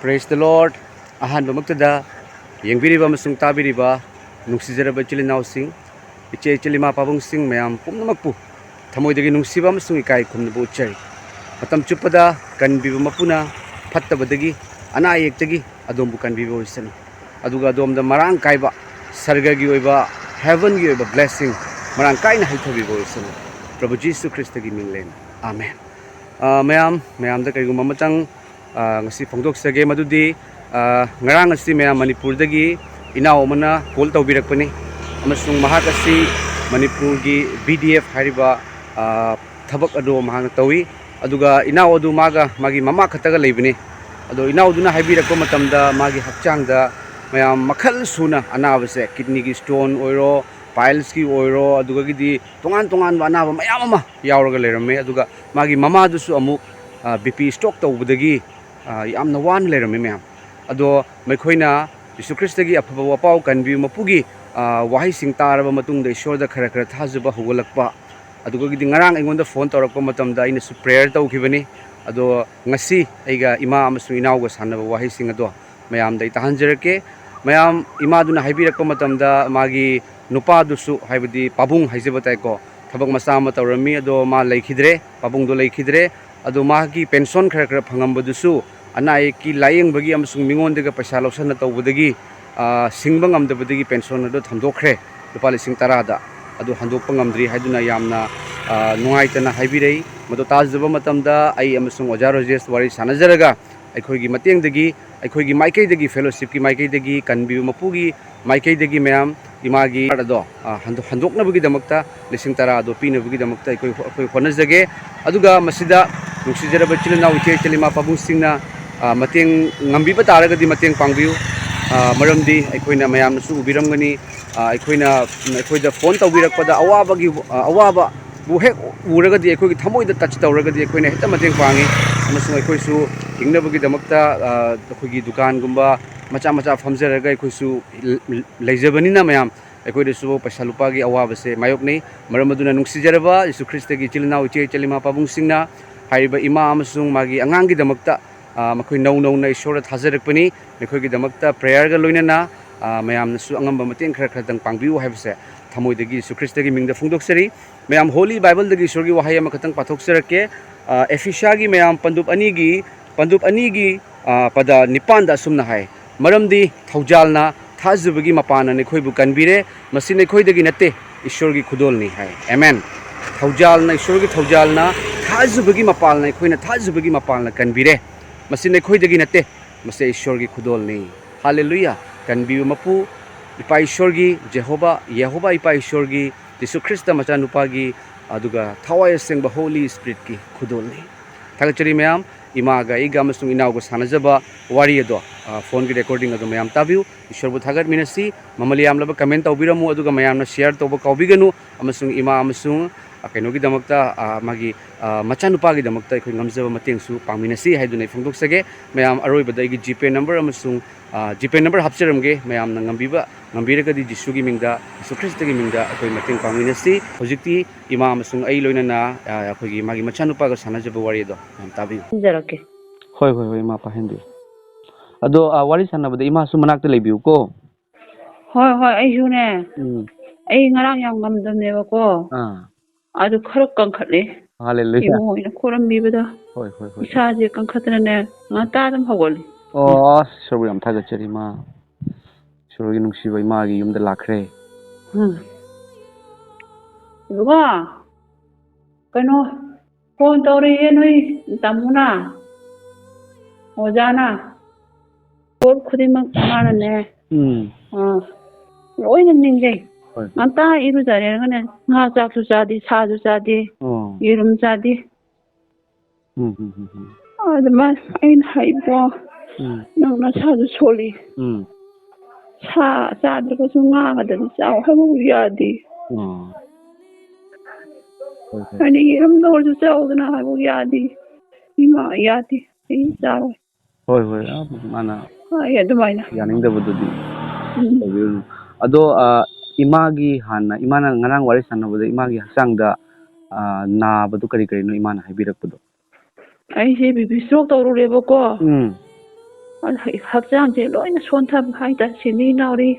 Praise the Lord. Ahanba magtada yengbiriba amasung tabiriba nungsizaraba chilinausing iche chilima pabungsing mayam pumnamakpu thamoidagi nungsiba amasung ikai khumnabu uchari matam chupada kanbiba mapuna phattabadagi ana yektagi adombu kanbiba oisana aduga adomda marang kaiba sargagi oiba heaven gi oiba blessing marang kaina haithabiba oisana Prabhu Jesus Christ gi minglen amen. Mayam da kaigumba matang ngasi phongdoksage madudi ngarang asi mayam Manipur dagi inaw mana call tawbirakpani amasung mahak asi Manipur gi BDF hariba thabak ado mahang tawi aduga inaw adu maga magi mama khataga leibini ado inaw duna haibirakpa matamda magi hakchangda mayam makhal suna anabase kidney gi stone oiro piles ki oiro aduga gidi tongan anaba mayam ama yauraga leirame aduga magi mama dusu amuk BP stock tawbudagi yamna wan leirame mayam ado maikhoina Yesu Christ gi afaba wapau kanbi mapugi wahi sing taraba matungda ishorda khara thajaba hugolakpa aduga gidi ngarang aingonda phone tawrakpa matamda ina su prayer tawkhibani ado ngasi aiga ima amasu inawga sanaba wahi sing ado mayam dai tahanjarake mayam ima duna haibirakpa matamda magi nupa dusu haibadi pabung haijabatai ko thabak masa ma tawrami ado ma leikhidre pabung do leikhidre ado magi pension khara phangambdusu ana eki layeng bagi amasung mingon daga paisa losana tawbudagi singba ngamdabadagi pension ado thamdokre lupa lising 10 da ado handokpa ngamdri haiduna yamna nungaitana haibirei mado tajaba matamda ai amasung Oja Rojes wari sanajaraga aikhoigi matengdagi aikhoigi maikeidagi fellowship ki maikeidagi kanbi mapugi maikeidagi mayam imagi ado handoknabagi damakta lising 10 ado pinabagi damakta aikoi honajage aduga masida nungsijaraba chilinaw iche chilima pabungsingna mateng ngambiba taragadi mateng pangbiu maramdi aikhoina mayamnasu ubiramgani aikhoida phone tawbirakpada awaba bu hek uragadi aikhoigi thamoida touch tawragadi aikhoina heta mateng pangi amasung aikhoisu hingnabagi damakta aikhoigi dukan gumba macha famjaraga aikhoisu leijabanina mayam aikhoidasu paisa lupagi awabase mayoknei maramaduna nungsijaraba Yesu Christ gi chilinaw iche chilima pabungsingna haiba ima amasung magi angangi damakta makhoi nauna ishora thajarakpani mekhoi damakta prayer ga loinana mayamnasu angamba mateng khara dang pangbiu haibase thamoidagi Yesu Christ gi mingda phungdoksari mayam holy bible dagi ishorgi wahai ama khatang pathokserake Ephesia gi mayam pandup anigi pada nipanda sumna hai maramdi thaujalna thajubagi mapana ne khoibu kanbire masi ne khoidagi natte ishorgi khudolni hai amen thaujalna ishorgi thaujalna thajubagi mapalna khoina thajubagi mapalna kanbire masi ne khoidagi natte masi ishorgi khudolni hallelujah kanbiu mapu ipa ishorgi yehova ipa ishorgi Yesu Christa macha nupagi aduga thawai sengba holy spirit ki khudolni thagachari mayam imaga iga masung inawgo sanajaba wari ado phone ki recording ado mayam tabiu ishorbu thagat minasi mamali amlaba comment tawbiramu aduga mayamna share tawba kawbiganu amasung ima amasung kainogi damakta magi macha nupagi damakta ikhoi ngamjaba matengsu pangminasi haidunai phongdoksage mayam aroibada igi GPay number amasung GPay number hapcharamge mayam na ngambiragadi Jesu gi mingda Yesu Christ gi mingda akoi mateng pangminasi hojikti ima amasung ai loinana akoi gi magi macha nupaga sanajaba wari do mayam tabi jarake hoi ima pahendu ado wari sanabada ima su manakta leibiu ko hoi aisune ai ngarang yang ngamdamneba ko adu khara kankhatle hallelujah ibo ina khoramibada hoi isaje kankhatrane ngata dam hawoli sorry am thagachari ma sorry nungsiba imagi yumda lakhre ibuga kano phone tawri noi tamuna ojana por khudimak manane loina ningjai nganta iru jare ngane nga chaksu chadi saju chadi irum chadi adama ain haibo nang saju soli sa chadra su nga ga dani chaw habu yadi ani irum dor su chaw na habu yadi ima yadi ai chaw hoi mana ai adumaina yaningdabududi ado imagi hana imana ngarang wari sanabada imagi hasangda nabadu kari no imana haibirakpado ai se bibi stroke tawrureba ko ꯍꯛꯆꯥꯡꯁꯦ ꯂꯣꯏꯅ ꯁꯣꯟꯊꯕ ꯍꯥꯏꯇꯥꯔꯦ ꯁꯤꯡꯂꯤ ꯅꯥꯎꯔꯤ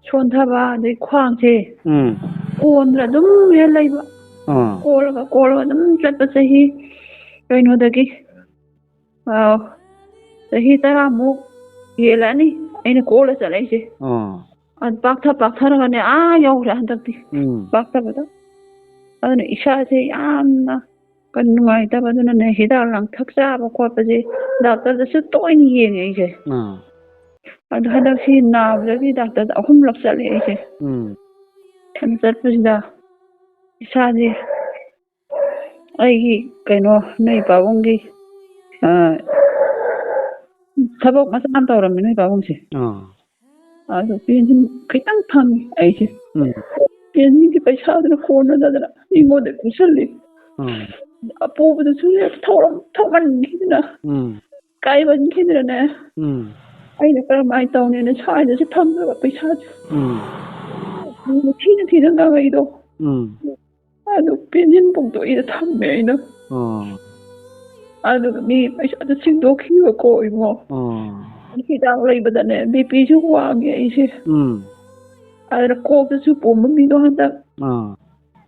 ꯁꯣꯟꯊꯕ ꯑꯗꯩ ꯈ꯭ꯋꯥꯡꯁꯦ ꯀꯣꯟꯗ꯭ꯔ ꯑꯗꯨꯝ ꯍꯦꯛ ꯂꯩꯕ ꯀꯣꯜꯂꯒ ꯑꯗꯨꯝ ꯆꯠꯄ ꯆꯍꯤ ꯀꯩꯅꯣꯗꯒꯤ चही 10 हेलनी अने कोल चलैसे पाथरगने यौरे हंदक्ति पाथबद अदुन इसासे यामना नुंगाइतबदुनने हिदाक लांथक चाबा खोटपसे डाक्टरदसु तोयना येंगे अइसे अदु हंदक्सि नाबदगि डाक्टर 3 लक चले अइसे चटपसिदा इसासे अइगी कइनो नै पाबुंगी थबक मचा तौरमी नै पाबुंगसे अदु पेंशन खितंग फंगी अइसे पेंशन की पैसा अदुन कोनददना इमोदे पुसल्ली अपोबदसु थौरम थौमनखिदना काइबनखिदने अइने करमाइ तौनेने साइदसे थम्बा पैसा थीना गाइदो अदु पेंशन पुंतो इदा थम्मे अइना अदु मी पैसा द सिंदोखिबको इमो हिदाक लैबदने बीपी सु वांगे अइसे अदु कोकसु पोम मिदो हंदक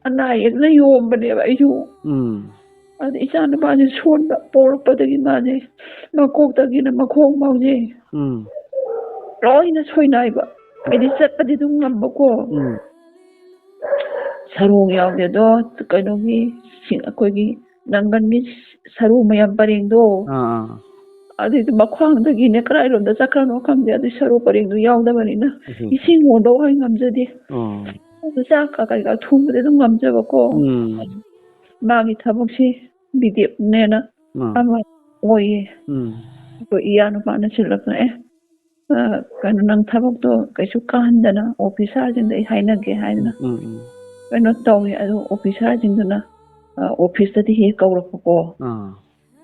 अनायक ले योमबनेबा अइसु अदु इचानुपासे सोनबा पोरपदगि माजे मकोकदगिना मखोंग माउजे लोइना सोइनाइबा अइदि चटपदि दुम ngambako sarong yaude do kainogi sing akogi nanganni saru mayam parengdo adi makhwangdagi ne karairomda chakrano khamde adi saru parengdo yaudabani na ising ondo hai ngamjadi adu chaka kai ka thumde dum ngamjabako magi thaboksi bidep nena ama oye ko iyanu pana silakna kanu nang thabok to kaisu kahandana officer jingdai hainage haina kanu tawi adu officer jingduna office tadi he kawrakko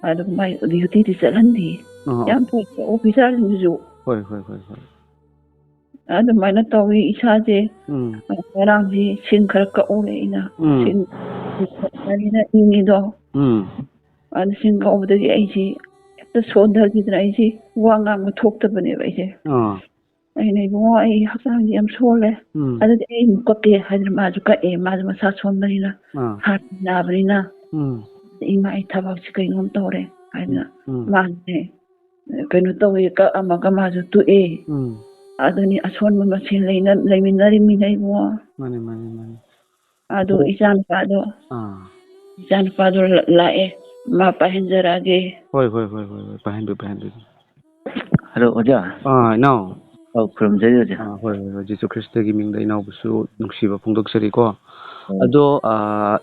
adu mai duty ti chalandi yam po officer jingju hoi adu mai na tawi isaje rangji singkhar ka ore ina sing na ini do adu sing ka obdagi aisi ta sondar gidra aisi wangang thoktabane aisi ai nei bo ai haksang yam sole adu ai mukape hadra maju ka maju masa sombarina hat na barina ima ai thabak sikai ngom tore aina mane kaino tawi ka amaga maju tu aduni ason ma sin leina leiminari mi nei bo mane adu isan pado lae ma pahenjarage hoi pahendu hello oja now from Jaya hoi Jesu Christ gi mingda inaw busu nungsiba phongdoksari ko ado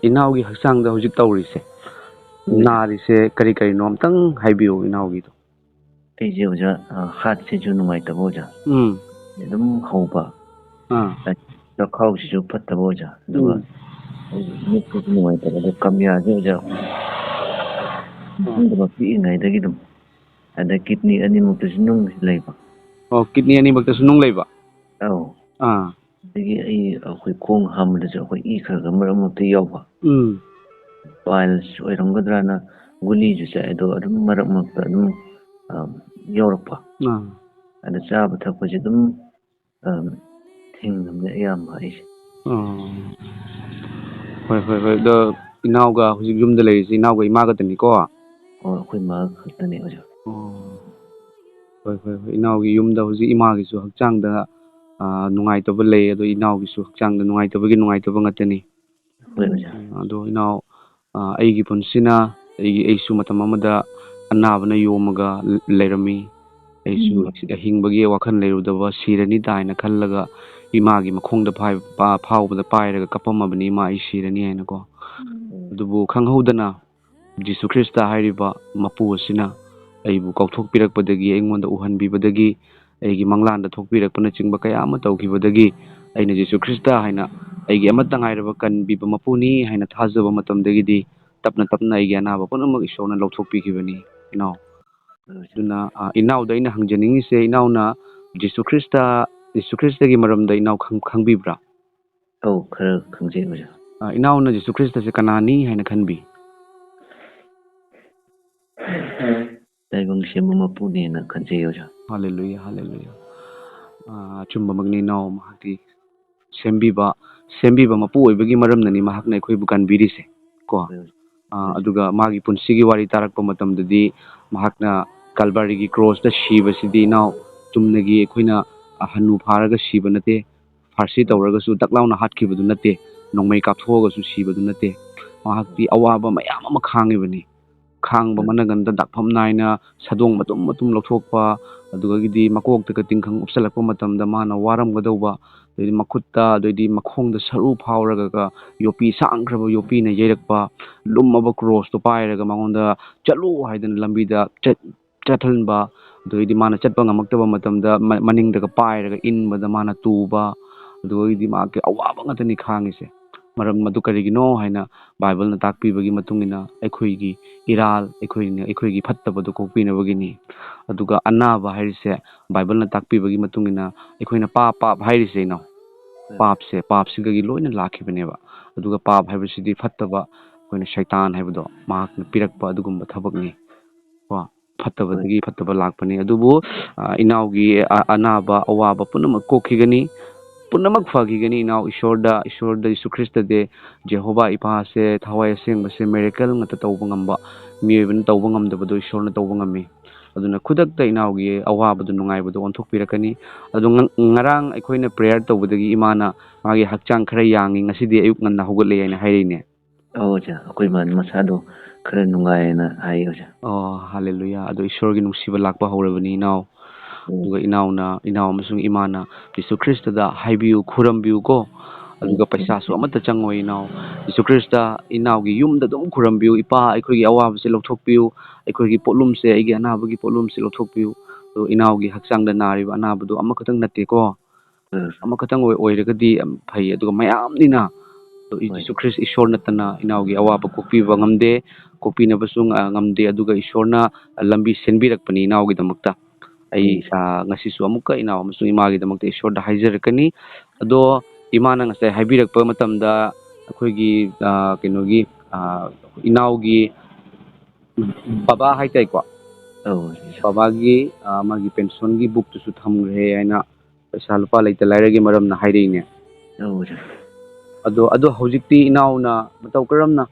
inaw gi haksang da hojik tawrise nari se kari nom tang haibiu inaw gi to eje oja khat se ju numai ta boja dum khauba da khau si ju phat ta boja duwa ni ku numai ta da kamya je oja dum pi ngai da gi dum ada kidney ani mukta sinung leiba kidney ani mukta sinung leiba digi ai akhoi khong hamda jo akhoi I khar ga maram mukta yawba piles oiramgadrana guli ju sa edo adum maram mukta adum yawrapa ada chaba thakpa je dum thingnamne ayamba aise hoi da inauga hujik yumda leisi inauga imaga tani ko akhoi ma khatani oja hoi inaugi yumda hujik imagi su hakchangda nungaitaba lei ado inaugi su hakchangda nungaitaba ngatani ado inau aigi punsina aisu matam amada anabana yomaga leirami aisu hingbagi wakhan leirudaba sirani daina khallaga imagi makhongda phawbada pairaga kapamabani ma ai sirani haina ko adubu khanghaudana Jesu Christa hairiba mapu asina aibu kauthokpirakpadagi aingonda uhanbibadagi aigi manglanda thokpirakpana chingba kaya ama tawkhibadagi aina Jesu Christa haina aigi amata ngairaba kanbiba mapuni haina thajaba matamdagidi tapna aigi anaba punamak isona lawthokpikibani inaw duna inaw da ina hangjaningi se inaw na Jesu Christa gi maramda inaw khangbibra khara khangje oja inaw na Jesu Christa se kanani haina khanbi dai ꯇꯥꯏꯕꯪ ꯁꯦꯝꯕ ꯃꯄꯨꯅꯦꯅ ꯈꯟꯖꯩ ꯑꯣꯖꯥ. ꯍꯥꯂꯦꯂꯨꯌꯥ ꯍꯥꯂꯦꯂꯨꯌꯥ. ꯑꯆꯨꯝꯕꯃꯛꯅꯤ ꯏꯅꯥꯎ ꯃꯍꯥꯛꯀꯤ ꯁꯦꯝꯕꯤꯕ ꯃꯄꯨ ꯑꯣꯏꯕꯒꯤ ꯃꯔꯝꯅꯅꯤ ꯃꯍꯥꯛꯅ ꯑꯩꯈꯣꯏꯕꯨ ꯀꯟꯕꯤꯔꯤꯁꯦ ꯀꯣ. ꯑꯗꯨꯒ ꯃꯥꯒꯤ ꯄꯨꯟꯁꯤꯒꯤ ꯋꯥꯔꯤ ꯇꯥꯔꯛꯄ ꯃꯇꯝꯗꯗꯤ ꯃꯍꯥꯛꯅ ꯀꯜꯕꯥꯔꯤꯒꯤ ꯀ꯭ꯔꯣꯁꯇ ꯁꯤꯕꯁꯤꯗꯤ ꯏꯅꯥꯎ ꯆꯨꯝꯅꯒꯤ ꯑꯩꯈꯣꯏꯅ ꯍꯟꯅꯨ ꯐꯥꯔꯒ ꯁꯤꯕ ꯅꯠꯇꯦ, ꯐꯥꯔꯁꯤ ꯇꯧꯔꯒꯁꯨ ꯗꯛ ꯂꯥꯎꯅ ꯍꯥꯠꯈꯤꯕꯗꯨ ꯅꯠꯇꯦ, ꯅꯣꯡꯃꯩ ꯀꯥꯞꯊꯣꯛꯑꯒꯁꯨ ꯁꯤꯕꯗꯨ ꯅꯠꯇꯦ. ꯃꯍꯥꯛꯇꯤ ꯑꯋꯥꯕ ꯃꯌꯥꯝ ꯑꯃ ꯈꯥꯡꯉꯤꯕꯅꯤ. ꯈꯥꯡꯕ ꯃꯅꯒꯟꯗ ꯗꯥꯛꯐꯝ ꯅꯥꯏꯅ ꯁꯥꯗꯣꯡ ꯃꯇꯨꯝ ꯃꯇꯨꯝ ꯂꯧꯊꯣꯛꯄ, ꯑꯗꯨꯗꯒꯤꯗꯤ ꯃꯀꯣꯛꯇꯒ ꯇꯤꯡꯈꯪ ꯎꯞꯁꯜꯂꯛꯄ ꯃꯇꯝꯗ ꯃꯥꯅ ꯋꯥꯔꯝꯒꯗꯧꯕ, ꯑꯗꯩꯗꯤ ꯃꯈꯨꯠꯇ ꯑꯗꯩꯗꯤ ꯃꯈꯣꯡꯗ ꯁꯔꯨ ꯐꯥꯎꯔꯒ ꯌꯣꯄꯤ ꯁꯥꯡꯈ꯭ꯔꯕ ꯌꯣꯄꯤꯅ ꯌꯩꯔꯛꯄ, ꯂꯨꯝꯃꯕ ꯀ꯭ꯔꯣꯁꯇꯣ ꯄꯥꯏꯔꯒ ꯃꯉꯣꯟꯗ ꯆꯠꯂꯨ ꯍꯥꯏꯗꯅ ꯂꯝꯕꯤꯗ ꯆꯠꯍꯟꯕ, ꯑꯗꯨꯗꯩꯗꯤ ꯃꯥꯅ ꯆꯠꯄ ꯉꯝꯃꯛꯇꯕ ꯃꯇꯝꯗ ꯃꯅꯤꯡꯗꯒ ꯄꯥꯏꯔꯒ ꯏꯟꯕꯗ ꯃꯥꯅ ꯇꯨꯕ, ꯑꯗꯨꯗꯒꯤꯗꯤ ꯃꯥꯒꯤ ꯑꯋꯥꯕ ꯉꯥꯛꯇꯅꯤ ꯈꯥꯡꯉꯤꯁꯦ. ꯃꯔꯝ ꯑꯗꯨ ꯀꯔꯤꯒꯤꯅꯣ ꯍꯥꯏꯅ ꯕꯥꯏꯕꯜꯅ ꯇꯥꯛꯄꯤꯕꯒꯤ ꯃꯇꯨꯡ ꯏꯟꯅ ꯑꯩꯈꯣꯏꯒꯤ ꯏꯔꯥꯜ, ꯑꯩꯈꯣꯏꯒꯤ ꯐꯠꯇꯕꯗꯨ ꯀꯣꯛꯄꯤꯅꯕꯒꯤꯅꯤ. ꯑꯗꯨꯒ ꯑꯅꯥꯕ ꯍꯥꯏꯔꯤꯁꯦ ꯕꯥꯏꯕꯜꯅ ꯇꯥꯛꯄꯤꯕꯒꯤ ꯃꯇꯨꯡ ꯏꯟꯅ ꯑꯩꯈꯣꯏꯅ ꯄꯥꯞ ꯍꯥꯏꯔꯤꯁꯦ ꯏꯅꯥꯎ, ꯄꯥꯞꯁꯤꯒꯒꯤ ꯂꯣꯏꯅ ꯂꯥꯛꯈꯤꯕꯅꯦꯕ. ꯑꯗꯨꯒ ꯄꯥꯞ ꯍꯥꯏꯕꯁꯤꯗꯤ ꯐꯠꯇꯕ, ꯑꯩꯈꯣꯏꯅ ꯁꯩꯇꯥꯟ ꯍꯥꯏꯕꯗꯣ ꯃꯍꯥꯛꯅ ꯄꯤꯔꯛꯄ ꯑꯗꯨꯒꯨꯝꯕ ꯊꯕꯛꯅꯤ ꯀꯣ. ꯐꯠꯇꯕꯗꯒꯤ ꯐꯠꯇꯕ ꯂꯥꯛꯄꯅꯤ. ꯑꯗꯨꯕꯨ ꯏꯅꯥꯎꯒꯤ ꯑꯅꯥꯕ ꯑꯋꯥꯕ ꯄꯨꯝꯅꯃꯛ ꯀꯣꯛꯈꯤꯒꯅꯤ, ꯄꯨꯝꯅꯃꯛ ꯐꯈꯤꯒꯅꯤ ꯏꯅꯥꯎ. ꯏꯁꯣꯔꯗ ꯌꯤꯁꯨ ꯈ꯭ꯔꯤꯁꯇꯗꯤ ꯖꯦꯍꯣꯕꯥ ꯏꯄꯥꯁꯦ ꯊꯋꯥꯏ ꯑꯁꯦꯡꯕꯁꯦ ꯃꯦꯔꯦꯀꯜ ꯉꯥꯛꯇ ꯇꯧꯕ ꯉꯝꯕ, ꯃꯤꯑꯣꯏꯕꯅ ꯇꯧꯕ ꯉꯝꯗꯕꯗꯣ ꯏꯁꯣꯔꯅ ꯇꯧꯕ ꯉꯝꯃꯤ. ꯑꯗꯨꯅ ꯈꯨꯗꯛꯇ ꯏꯅꯥꯎꯒꯤ ꯑꯋꯥꯕꯗꯨ ꯅꯨꯡꯉꯥꯏꯕꯗꯣ ꯑꯣꯟꯊꯣꯛꯄꯤꯔꯛꯀꯅꯤ. ꯑꯗꯣ ꯉꯔꯥꯡ ꯑꯩꯈꯣꯏꯅ ꯄ꯭ꯔꯦꯌꯔ ꯇꯧꯕꯗꯒꯤ ꯏꯃꯥꯅ ꯃꯥꯒꯤ ꯍꯛꯆꯥꯡ ꯈꯔ ꯌꯥꯡꯉꯤ, ꯉꯁꯤꯗꯤ ꯑꯌꯨꯛ ꯉꯟꯅ ꯍꯧꯒꯠꯂꯦ ꯍꯥꯏꯅ ꯍꯥꯏꯔꯤꯅꯦ. ꯑꯣꯖꯥ, ꯑꯩꯈꯣꯏ ꯃꯥꯅ ꯃꯁꯥꯗꯣ ꯈꯔ ꯅꯨꯡꯉꯥꯏꯌꯦꯅ ꯍꯥꯏ ꯑꯣꯖꯥ. ꯍꯥꯂꯦꯂꯨꯌꯥ. ꯑꯗꯣ ꯏꯁꯣꯔꯒꯤ ꯅꯨꯡꯁꯤꯕ ꯂꯥꯛꯄ ꯍꯧꯔꯕꯅꯤ ꯏꯅꯥꯎ. ꯑꯗꯨꯒ ꯏꯅꯥꯎ ꯑꯃꯁꯨꯡ ꯏꯃꯥꯅ ꯌꯤꯁꯨ ꯈ꯭ꯔꯤꯁꯇꯗ ꯍꯥꯏꯕꯤꯌꯨ, ꯈꯨꯔꯝꯕꯤꯌꯨ ꯀꯣ. ꯑꯗꯨꯒ ꯄꯩꯁꯥꯁꯨ ꯑꯃꯠꯇ ꯆꯪꯉꯣꯏ ꯏꯅꯥꯎ. ꯌꯤꯁꯨ ꯈ꯭ꯔꯤꯁꯇ ꯏꯅꯥꯎꯒꯤ ꯌꯨꯝꯗ ꯑꯗꯨꯝ ꯈꯨꯔꯝꯕꯤꯌꯨ. ꯏꯄꯥ, ꯑꯩꯈꯣꯏꯒꯤ ꯑꯋꯥꯕꯁꯦ ꯂꯧꯊꯣꯛꯄꯤꯌꯨ, ꯑꯩꯈꯣꯏꯒꯤ ꯄꯣꯠꯂꯨꯝꯁꯦ, ꯑꯩꯒꯤ ꯑꯅꯥꯕꯒꯤ ꯄꯣꯠꯂꯨꯝꯁꯦ ꯂꯧꯊꯣꯛꯄꯤꯌꯨ. ꯑꯗꯣ ꯏꯅꯥꯎꯒꯤ ꯍꯛꯆꯥꯡꯗ ꯅꯥꯔꯤꯕ ꯑꯅꯥꯕꯗꯣ ꯑꯃꯈꯛꯇꯪ ꯅꯠꯇꯦꯀꯣ. ꯑꯃꯈꯛꯇꯪ ꯑꯣꯏꯔꯒꯗꯤ ꯌꯥꯝ ꯐꯩ. ꯑꯗꯨꯒ ꯃꯌꯥꯝꯅꯤꯅ ꯌꯤꯁꯨ ꯈ꯭ꯔꯤꯁ ꯏꯁꯣꯔ ꯅꯠꯇꯅ ꯏꯅꯥꯎꯒꯤ ꯑꯋꯥꯕ ꯀꯣꯛꯄꯤꯕ ꯉꯝꯗꯦ, ꯀꯣꯛꯄꯤꯅꯕꯁꯨ ꯉꯝꯗꯦ. ꯑꯗꯨꯒ ꯏꯁꯣꯔꯅ ꯂꯝꯕꯤ ꯁꯤꯟꯕꯤꯔꯛꯄꯅꯤ ꯏꯅꯥꯎꯒꯤꯗꯃꯛꯇ. ꯑꯩ ꯉꯁꯤꯁꯨ ꯑꯃꯨꯛꯀ ꯏꯅꯥꯎ ꯑꯃꯁꯨꯡ ꯏꯃꯥꯒꯤꯗꯃꯛꯇ ꯏꯁꯣꯔꯗ ꯍꯥꯏꯖꯔꯛꯀꯅꯤ. ꯑꯗꯣ ꯏꯃꯥꯅ ꯉꯁꯥꯏ ꯍꯥꯏꯕꯤꯔꯛꯄ ꯃꯇꯝꯗ ꯑꯩꯈꯣꯏꯒꯤ ꯀꯩꯅꯣꯒꯤ ꯏꯅꯥꯎꯒꯤ ꯕꯕꯥ ꯍꯥꯏꯇꯥꯔꯦꯀꯣ, ꯕꯕꯥꯒꯤ ꯃꯥꯒꯤ ꯄꯦꯟꯁꯟꯒꯤ ꯕꯨꯛꯇꯨꯁꯨ ꯊꯝꯈ꯭ꯔꯦ ꯍꯥꯏꯅ ꯄꯩꯁꯥ ꯂꯨꯄꯥ ꯂꯩꯇ ꯂꯥꯏꯔꯒꯤ ꯃꯔꯝꯅ ꯍꯥꯏꯔꯛꯏꯅꯦ. ꯑꯗꯣ ꯍꯧꯖꯤꯛꯇꯤ ꯏꯅꯥꯎꯅ ꯃꯇꯧ ꯀꯔꯝꯅ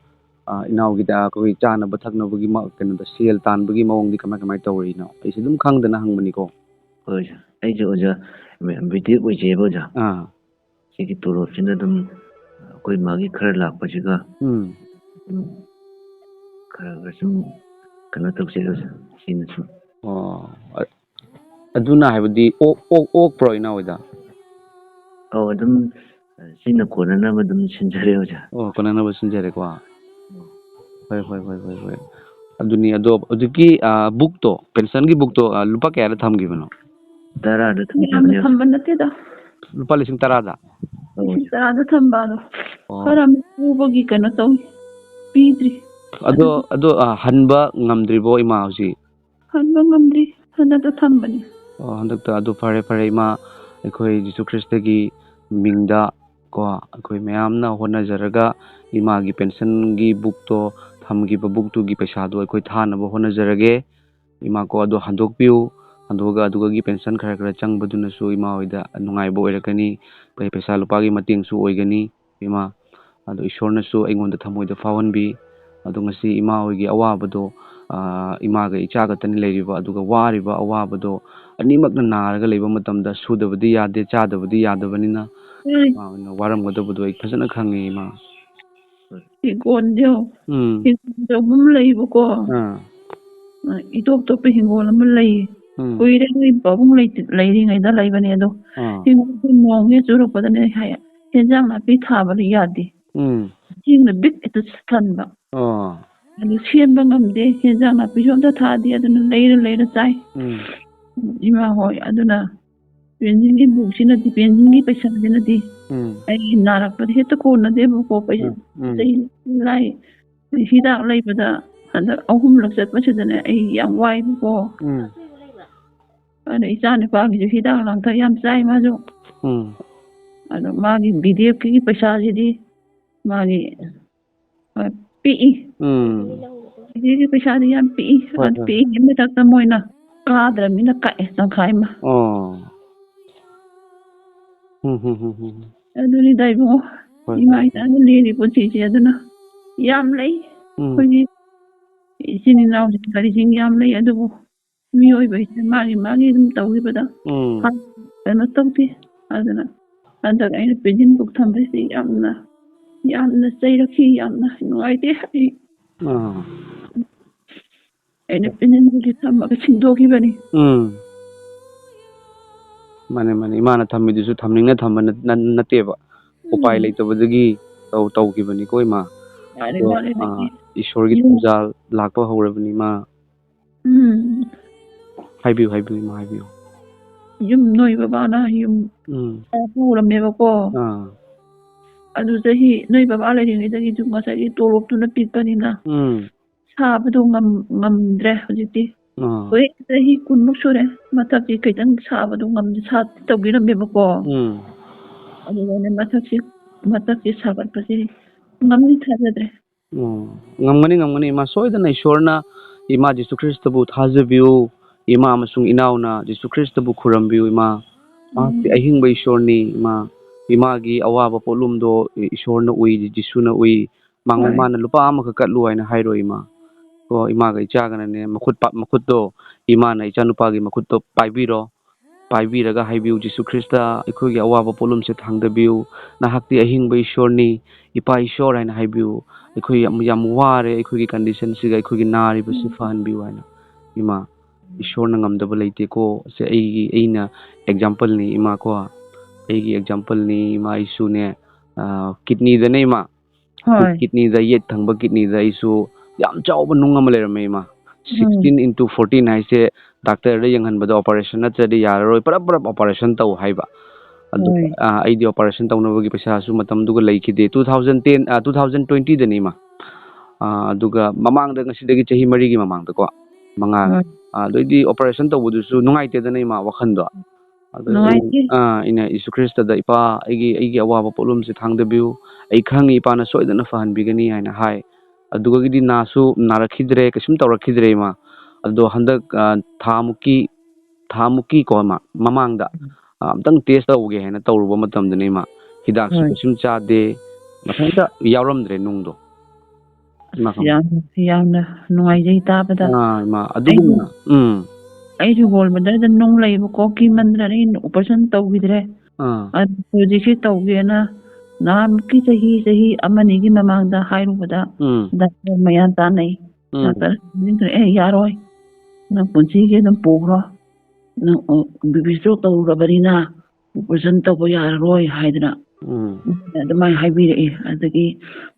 ꯏꯅꯥꯎꯒꯤꯗ ꯑꯩꯈꯣꯏ ꯆꯥꯅꯕ ꯊꯛꯅꯕꯒꯤ ꯀꯩꯅꯣꯗ ꯁꯦꯜ ꯇꯥꯟꯕꯒꯤ ꯃꯑꯣꯡꯗꯤ ꯀꯃꯥꯏ ꯇꯧꯔꯤꯅꯣ? ꯑꯩꯁꯦ ꯑꯗꯨꯝ ꯈꯪꯗꯅ ꯍꯪꯕꯅꯤꯀꯣ. ꯍꯣꯏ ꯑꯣꯖꯥ, ꯑꯩꯁꯨ ꯑꯣꯖꯥ ꯕꯤꯗꯤꯑꯦꯐ ꯑꯣꯏꯖꯩꯕ ꯑꯣꯖꯥ. ꯁꯤꯒꯤ ꯇꯣꯂꯣꯞꯁꯤꯅ ꯑꯗꯨꯝ ꯑꯩꯈꯣꯏ ꯃꯥꯒꯤꯈꯔ ꯂꯥꯛꯄꯁꯤꯒ ꯈꯔ ꯁꯨꯝ ꯀꯩꯅꯣ ꯇꯧꯖꯩ ꯑꯣꯖꯥ. ꯁꯤꯅ ꯁꯨꯝ. ꯑꯗꯨꯅ ꯍꯥꯏꯕꯗꯤ ꯑꯣꯛꯄ꯭ꯔꯣ ꯏꯅꯥꯎ ꯍꯣꯏꯗ? ꯑꯗꯨꯝ ꯁꯤꯅ ꯀꯣꯟꯅꯅꯕ ꯑꯗꯨꯝ ꯁꯤꯟꯖꯔꯦ ꯑꯣꯖꯥ. ꯀꯣꯟꯅꯅꯕ ꯁꯤꯟꯖꯔꯦꯀꯣ. ꯍꯣꯏ. ꯑꯗꯨꯅꯤ. ꯑꯗꯣ ꯍꯧꯖꯤꯛꯀꯤ ꯕꯨꯛꯇꯣ, ꯄꯦꯟꯁꯟꯒꯤ ꯕꯨꯛꯇꯣ ꯂꯨꯄꯥ ꯀꯌꯥꯗ ꯊꯝꯈꯤꯕꯅꯣ? 10ꯗ ꯌꯥꯝꯅ ꯊꯝꯕ ꯅꯠꯇꯦꯗ. ꯂꯨꯄꯥ 10,000ꯗ? 10,000ꯗ ꯊꯝꯕ. ꯑꯗꯣ ꯈꯔ ꯄꯨꯕꯒꯤ ꯀꯩꯅꯣ ꯇꯧꯏ, ꯄꯤꯗ꯭ꯔꯤ. ꯑꯗꯣ ꯍꯟꯕ ꯉꯝꯗ꯭ꯔꯤꯕꯣ ꯏꯃꯥ ꯍꯧꯖꯤꯛ? ꯍꯟꯕ ꯉꯝꯗ꯭ꯔꯤ. ꯍꯟꯗꯛꯇ ꯊꯝꯕꯅꯤ. ꯍꯟꯗꯛꯇ. ꯑꯗꯨ ꯐꯔꯦ ꯏꯃꯥ. ꯑꯩꯈꯣꯏ ꯌꯤꯁꯨ ꯈ꯭ꯔꯤꯁꯇꯒꯤ ꯃꯤꯡꯗ ꯀꯣ ꯑꯩꯈꯣꯏ ꯃꯌꯥꯝꯅ ꯍꯣꯠꯅꯖꯔꯒ ꯏꯃꯥꯒꯤ ꯄꯦꯟꯁꯟꯒꯤ ꯕꯨꯛꯇꯣ, ꯊꯝꯈꯤꯕ ꯕꯨꯛꯇꯨꯒꯤ ꯄꯩꯁꯥꯗꯣ ꯑꯩꯈꯣই ꯊꯥꯅꯕ ꯍꯣꯠꯅꯖꯔꯒꯦ ꯏꯃꯥ ꯀꯣ. ꯑꯗꯣ ꯍꯟꯗꯣꯛꯄꯤꯌꯨ. ꯑꯗꯨꯒꯤ ꯄꯦꯟꯁꯟ ꯈꯔ ꯆꯪꯕꯗꯨꯅꯁꯨ ꯏꯃꯥ ꯍꯣꯏꯗ ꯅꯨꯡꯉꯥꯏꯕ ꯑꯣꯏꯔꯛꯀꯅꯤ. ꯄꯩꯁꯥ ꯂꯨꯄꯥꯒꯤ ꯃꯇꯦꯡꯁꯨ ꯑꯣꯏꯒꯅꯤ ꯏꯃꯥ. ꯑꯗꯣ ꯏꯁꯣꯔꯅꯁꯨ ꯑꯩꯉꯣꯟꯗ ꯊꯃꯣꯏꯗ ꯐꯥꯎꯍꯟꯕꯤ. ꯑꯗꯣ ꯉꯁꯤ ꯏꯃꯥ ꯍꯣꯏꯒꯤ ꯑꯋꯥꯕꯗꯣ, ꯏꯃꯥꯒ ꯏꯆꯥꯒꯇꯅꯤ ꯂꯩꯔꯤꯕ. ꯑꯗꯨꯒ ꯋꯥꯔꯤꯕ ꯑꯋꯥꯕꯗꯣ ꯑꯅꯤꯃꯛꯅ ꯅꯥꯔꯒ ꯂꯩꯕ ꯃꯇꯝꯗ ꯁꯨꯗꯕꯗꯤ ꯌꯥꯗꯦ, ꯆꯥꯗꯕꯗꯤ ꯌꯥꯗꯕꯅꯤꯅ ꯏꯃꯥ ꯍꯣꯏꯅ ꯋꯥꯔꯝꯒꯗꯕꯗꯣ ꯑꯩ ꯐꯖꯅ ꯈꯪꯉꯤ ꯏꯃꯥ. ꯍꯤꯡꯒꯣꯜꯗꯣ ꯍꯤꯡꯒꯣꯜ ꯂꯩꯕꯀꯣ. ꯏꯇꯣꯞ ꯍꯤꯡꯒꯣꯜ ꯑꯃ ꯂꯩ. ꯀꯨꯏꯔꯦ ꯅꯣꯏ ꯄꯥꯕꯨꯡ ꯂꯩꯔꯤꯉꯩꯗ ꯂꯩꯕꯅꯦ. ꯑꯗꯣ ꯍꯤꯡꯒꯣꯜꯁꯦ ꯅꯣꯡ ꯍꯦꯛ ꯆꯨꯔꯛꯄꯗꯅꯦ ꯍꯦꯟꯖꯥꯡ ꯅꯥꯄꯤ ꯊꯥꯕꯗꯤ ꯌꯥꯗꯦ. ꯏꯁꯤꯡꯅ ꯕꯤꯛ ꯍꯦꯛꯇ ꯊꯟꯕ. ꯑꯗꯨ ꯁꯦꯝꯕ ꯉꯝꯗꯦ. ꯍꯦꯟꯖꯥꯡ ꯅꯥꯄꯤꯁꯨ ꯑꯝꯇ ꯊꯥꯗꯦ. ꯑꯗꯨꯅ ꯂꯩꯔ ꯆꯥꯏ ꯏꯃꯥ ꯍꯣꯏ. ꯑꯗꯨꯅ ꯄꯦꯟꯁꯤꯟꯒꯤ ꯕꯨꯛꯁꯤꯅꯗꯤ, ꯄꯦꯟꯁꯤꯟꯒꯤ ꯄꯩꯁꯥꯁꯤꯅꯗꯤ ꯑꯩ ꯅꯥꯔꯛꯄꯗ ꯍꯦꯛꯇ ꯀꯣꯟꯅꯗꯦꯕꯀꯣ. ꯍꯤꯗꯥꯛ ꯂꯩꯕꯗ ꯍꯟꯗꯛ 3ꯂꯛ ꯆꯠꯄꯁꯤꯗꯅꯦ ꯑꯩ ꯌꯥꯝ ꯋꯥꯏꯕꯀꯣ. ꯑꯗꯨꯅ ꯏꯆꯥ ꯅꯨꯄꯥꯒꯤꯁꯨ ꯍꯤꯗꯥꯛ ꯂꯥꯡꯊꯛ ꯌꯥꯝ ꯆꯥꯏ ꯃꯥꯁꯨ. ꯑꯗꯣ ꯃꯥꯒꯤ BDFꯀꯤ ꯄꯩꯁꯥꯁꯤꯗꯤ ꯃꯥꯒꯤ ꯄꯤꯛꯏ. ꯁꯕꯁꯤꯗꯤꯒꯤ ꯄꯩꯁꯥꯗꯤ ꯌꯥꯝ ꯄꯤꯛꯏ ꯄꯤꯛꯏ ꯃꯊꯛꯇ ꯃꯣꯏꯅ ꯀꯥꯗ꯭ꯔꯕꯅꯤꯅ ꯀꯛꯑꯦ ꯇꯪꯈꯥꯏ ꯑꯃ ꯑꯗꯨꯅꯤꯗ ꯏꯕꯨꯡꯉꯣ ꯏꯃꯥ ꯏꯆꯥꯅ ꯂꯦꯜꯂꯤ ꯄꯨꯟꯁꯤꯁꯦ ꯑꯗꯨꯅ ꯌꯥꯝ ꯂꯩ ꯑꯩꯈꯣꯏꯒꯤ ꯏꯆꯤꯟ ꯏꯅꯥꯎꯁꯤꯡ ꯀꯔꯤꯁꯤꯡ ꯌꯥꯝ ꯂꯩ ꯑꯗꯨꯕꯨ ꯃꯤꯑꯣꯏꯕꯁꯦ ꯃꯥꯒꯤ ꯑꯗꯨꯝ ꯇꯧꯈꯤꯕꯗ ꯀꯩꯅꯣ ꯇꯧꯗꯦ ꯑꯗꯨꯅ ꯍꯟꯗꯛ ꯑꯩꯅ ꯄꯦꯟꯁꯤꯟ ꯕꯨꯛ ꯊꯝꯕꯁꯤ ꯌꯥꯝꯅ ꯆꯩꯔꯛꯈꯤ ꯌꯥꯝꯅ ꯅꯨꯡꯉꯥꯏꯇꯦ ꯑꯩꯅ ꯄꯦꯟꯁꯤꯟ ꯕꯨꯛꯁꯤ ꯊꯝꯃꯒ ꯁꯤꯡꯗꯣꯛꯈꯤꯕꯅꯤ ꯃꯥꯅꯦ ꯃꯥꯅꯦ ꯏꯃꯥꯅ ꯊꯝꯃꯤꯗꯨꯁꯨ ꯊꯝꯅꯤꯡꯅ ꯊꯝꯕ ꯅꯠꯇꯦꯕ ꯎꯄꯥꯏ ꯂꯩꯇꯕꯗꯒꯤ ꯇꯧꯈꯤꯕꯅꯤꯀꯣ ꯏꯃꯥ ꯏꯁꯣꯔꯒꯤ ꯊꯧꯖꯥꯜ ꯂꯥꯛꯄ ꯍꯧꯔꯕꯅꯤ ꯏꯃꯥ ꯍꯥꯏꯕꯤꯌꯨ ꯍꯥꯏꯕꯤꯌꯨ ꯏꯃꯥ ꯍꯥꯏꯕꯤꯌꯨ ꯌꯨꯝ ꯅꯣꯏ ꯕꯕꯥꯅ ꯌꯨꯝ ꯄꯨꯔꯝꯃꯦꯕꯀꯣ ꯑꯗꯨ ꯆꯍꯤ ꯅꯣꯏ ꯕꯕꯥ ꯂꯩꯔꯤꯉꯩꯗꯒꯤꯁꯨ ꯉꯁꯥꯏꯒꯤ ꯇꯣꯂꯣꯞꯇꯨꯅ ꯄꯤꯛꯄꯅꯤꯅ ꯁꯥꯕꯗꯣ ꯉꯝꯗ꯭ꯔꯦ ꯍꯧꯖꯤꯛꯇꯤ ꯍꯣꯏ ꯆꯍꯤ 10ꯃꯨꯛ ꯁꯨꯔꯦ ꯃꯊꯛꯁꯤ ꯈꯤꯇꯪ ꯁꯥꯕꯗꯣ ꯇꯧꯕꯤꯔꯝꯃꯦꯕꯀோ ꯑꯗꯨꯒꯅꯦ ꯃꯊꯛꯁꯤ ꯁꯥꯒꯠꯄꯁꯤ ꯉꯝꯅꯤ ꯊꯥꯖꯗ꯭ꯔꯦ ꯉꯝꯒꯅꯤ ꯏꯃꯥ ꯁꯣꯏꯗꯅ ꯏꯁꯣꯔꯅ ꯏꯃꯥ ꯖꯤꯁꯨ ꯈ꯭ꯔꯤꯁꯇꯕꯨ ꯊꯥꯖꯕꯤꯌꯨ ꯏꯃꯥ ꯑꯃꯁꯨꯡ ꯏꯅꯥꯎꯅ ꯖꯤꯁꯨ ꯈ꯭ꯔꯤꯁꯇꯕꯨ ꯈꯨꯔꯨꯝꯕꯤꯌꯨ ꯏꯃꯥ ꯃꯍꯥꯛꯇꯤ ꯑꯍꯤꯡꯕ ꯏꯁꯣꯔꯅꯤ ꯏꯃꯥ ꯏꯃꯥꯒꯤ ꯑꯋꯥꯕ ꯄꯣꯠꯂꯨꯝꯗꯣ ꯏꯁꯣꯔꯅ ꯎꯏ ꯖꯤꯁꯨꯅ ꯎꯏ ꯃꯥꯅ ꯂꯨꯄꯥ ꯑꯃꯈꯛ ꯀꯠꯂꯨ ꯍꯥꯏꯅ ꯍꯥꯏꯔꯣ ꯏꯃꯥ ꯀꯣ ꯏꯃꯥꯒ ꯏꯆꯥꯒꯅꯅꯦ ꯃꯈꯨꯠꯇꯣ ꯏꯃꯥꯅ ꯏꯆꯥꯅꯨꯄꯥꯒꯤ ꯃꯈꯨꯠꯇꯣ ꯄꯥꯏꯕꯤꯔꯒ ꯍꯥꯏꯕꯤꯌꯨ ꯖꯤꯁꯨ ꯈ꯭ꯔꯤꯁꯇ ꯑꯩꯈꯣꯏꯒꯤ ꯑꯋꯥꯕ ꯄꯣꯠꯂꯨꯝꯁꯦ ꯊꯥꯡꯗꯕꯤꯌꯨ ꯅꯍꯥꯛꯇꯤ ꯑꯍꯤꯡꯕ ꯏꯁꯣꯔꯅꯤ ꯏꯄꯥ ꯏꯁꯣꯔ ꯍꯥꯏꯅ ꯍꯥꯏꯕꯤꯌꯨ ꯑꯩꯈꯣꯏ ꯌꯥꯝ ꯋꯥꯔꯦ ꯑꯩꯈꯣꯏꯒꯤ ꯀꯟꯗꯤꯁꯟꯁꯤꯒ ꯑꯩꯈꯣꯏꯒꯤ ꯅꯥꯔꯤꯕꯁꯤ ꯐꯍꯟꯕꯤꯌꯨ ꯍꯥꯏꯅ ꯏꯃꯥ ꯏꯁꯣꯔꯅ ꯉꯝꯗꯕ ꯂꯩꯇꯦꯀꯣ ꯁꯦ ꯑꯩꯅ ꯑꯦꯛꯖꯥꯝꯄꯜꯅꯤ ꯏꯃꯥ ꯀꯣ ꯑꯩꯒꯤ ꯑꯦꯛꯖꯥꯝꯄꯜꯅꯤ ꯏꯃꯥ ꯑꯩꯁꯨꯅꯦ ꯀꯤꯗꯅꯤꯗꯅꯦ ꯏꯃꯥ ꯀꯤꯗꯅꯤꯗ ꯌꯦꯠ ꯊꯪꯕ ꯀꯤꯗꯅꯤꯗ ꯑꯩꯁꯨ ꯌꯥꯝ ꯆꯥꯎꯕ ꯅꯨꯡ ꯑꯃ ꯂꯩꯔꯝꯃꯦ ꯏꯃꯥ 16x14 ꯍꯥꯏꯁे ꯗꯥꯛꯇꯔꯗ ꯌꯦꯡꯍꯟꯕꯗ ꯑꯣꯄꯔꯦꯁꯟ ꯅꯠꯇ꯭ꯔꯗꯤ ꯌꯥꯔꯔꯣꯏ ꯄꯨꯂꯞ ꯑꯣꯄꯔꯦꯁꯟ ꯇꯧ ꯍꯥꯏꯕ ꯑꯗꯨ ꯑꯩꯗꯤ ꯑꯣꯄꯔꯦꯁꯟ ꯇꯧꯅꯕꯒꯤ ꯄꯩꯁꯥꯁꯨ ꯃꯇꯝꯗꯨꯒ ꯂꯩꯈꯤꯗꯦ 2020ꯗꯅꯤ ꯏꯃꯥ ꯑꯗꯨꯒ ꯃꯃꯥꯡꯗ ꯉꯁꯤꯗꯒꯤ ꯆꯍꯤ 4ꯒꯤ ꯃꯃꯥꯡꯗꯀꯣ ꯑꯗꯩꯗꯤ ꯑꯣꯄꯔꯦꯁꯟ ꯇꯧꯕꯗꯨꯁꯨ ꯅꯨꯡꯉꯥꯏꯇꯦꯗꯅ ꯏꯃꯥ ꯋꯥꯈꯟꯗꯣ ꯑꯗꯣ ꯑꯩꯅ ꯌꯤꯁꯨ ꯈ꯭ꯔꯤꯁꯇꯗ ꯏꯄꯥ ꯑꯩꯒꯤ ꯑꯋꯥꯕ ꯄꯣꯠꯂꯨꯝꯁꯦ ꯊꯥꯡꯗꯕꯤꯌꯨ ꯑꯩ ꯈꯪꯉꯤ ꯏꯄꯥꯅ ꯁꯣꯏꯗꯅ ꯐꯍꯟꯕꯤꯒꯅꯤ ꯍꯥꯏꯅ ꯍꯥꯏ ꯑꯗꯨꯒꯗꯤ ꯅꯥꯔꯛꯈꯤꯗ꯭ꯔꯦ ꯀꯩꯁꯨꯝ ꯇꯧꯔꯛꯈꯤꯗ꯭ꯔꯦ ꯏꯃꯥ ꯑꯗꯣ ꯍꯟꯗꯛ ꯊꯥꯃꯨꯛꯀꯤ ꯀꯣ ꯃꯃꯥꯡꯗ ꯑꯝꯇꯪ ꯇꯦꯁ ꯇꯧꯒꯦ ꯍꯥꯏꯅ ꯇꯧꯔꯨꯕ ꯃꯇꯝꯗꯅꯦ ꯏꯃꯥ ꯍꯤꯗꯥꯛꯁꯨ ꯀꯩꯁꯨꯝ ꯆꯥꯗꯦ ꯃꯊꯟꯇ ꯌꯥꯎꯔꯝꯗ꯭ꯔꯦ ꯅꯨꯡꯗꯣ ꯌꯥꯝꯅ ꯅꯨꯡꯉꯥꯏꯖꯩ ꯇꯥꯕꯗ ꯏꯃꯥ ꯑꯗꯨꯒꯨꯝꯅ ꯑꯩꯁꯨ ꯒꯣꯜꯕ꯭ꯂꯦꯗꯔꯗ ꯅꯨꯡ ꯂꯩꯕꯀꯣ ꯀꯤꯃꯟꯗꯅ ꯑꯩꯅ ꯑꯣꯄꯔꯦꯁꯟ ꯇꯧꯈꯤꯗ꯭ꯔꯦ ꯍꯧꯖꯤꯛꯁꯤ ꯇꯧꯒꯦꯅ ꯅꯍꯥꯟꯃꯨꯛꯀꯤ ꯆꯍꯤ 1-2ꯒꯤ ꯃꯃꯥꯡꯗ ꯍꯥꯏꯔꯨꯕꯗ ꯗꯥꯛꯇꯔ ꯃꯌꯥꯝ ꯇꯥꯟꯅꯩ ꯗꯥꯛꯇꯔ ꯌꯥꯔꯣꯏ ꯅꯪ ꯄꯨꯟꯁꯤꯒꯤ ꯑꯗꯨꯝ ꯄꯨꯈ꯭ꯔꯣ ꯅꯪ ꯕꯤꯄꯤ ꯁ꯭ꯇ꯭ꯔꯣꯛ ꯇꯧꯔꯨꯔꯕꯅꯤꯅ ꯑꯣꯄꯔꯦꯁꯟ ꯇꯧꯕ ꯌꯥꯔꯔꯣꯏ ꯍꯥꯏꯗꯅ ꯑꯗꯨꯃꯥꯏꯅ ꯍꯥꯏꯕꯤꯔꯛꯏ ꯑꯗꯒꯤ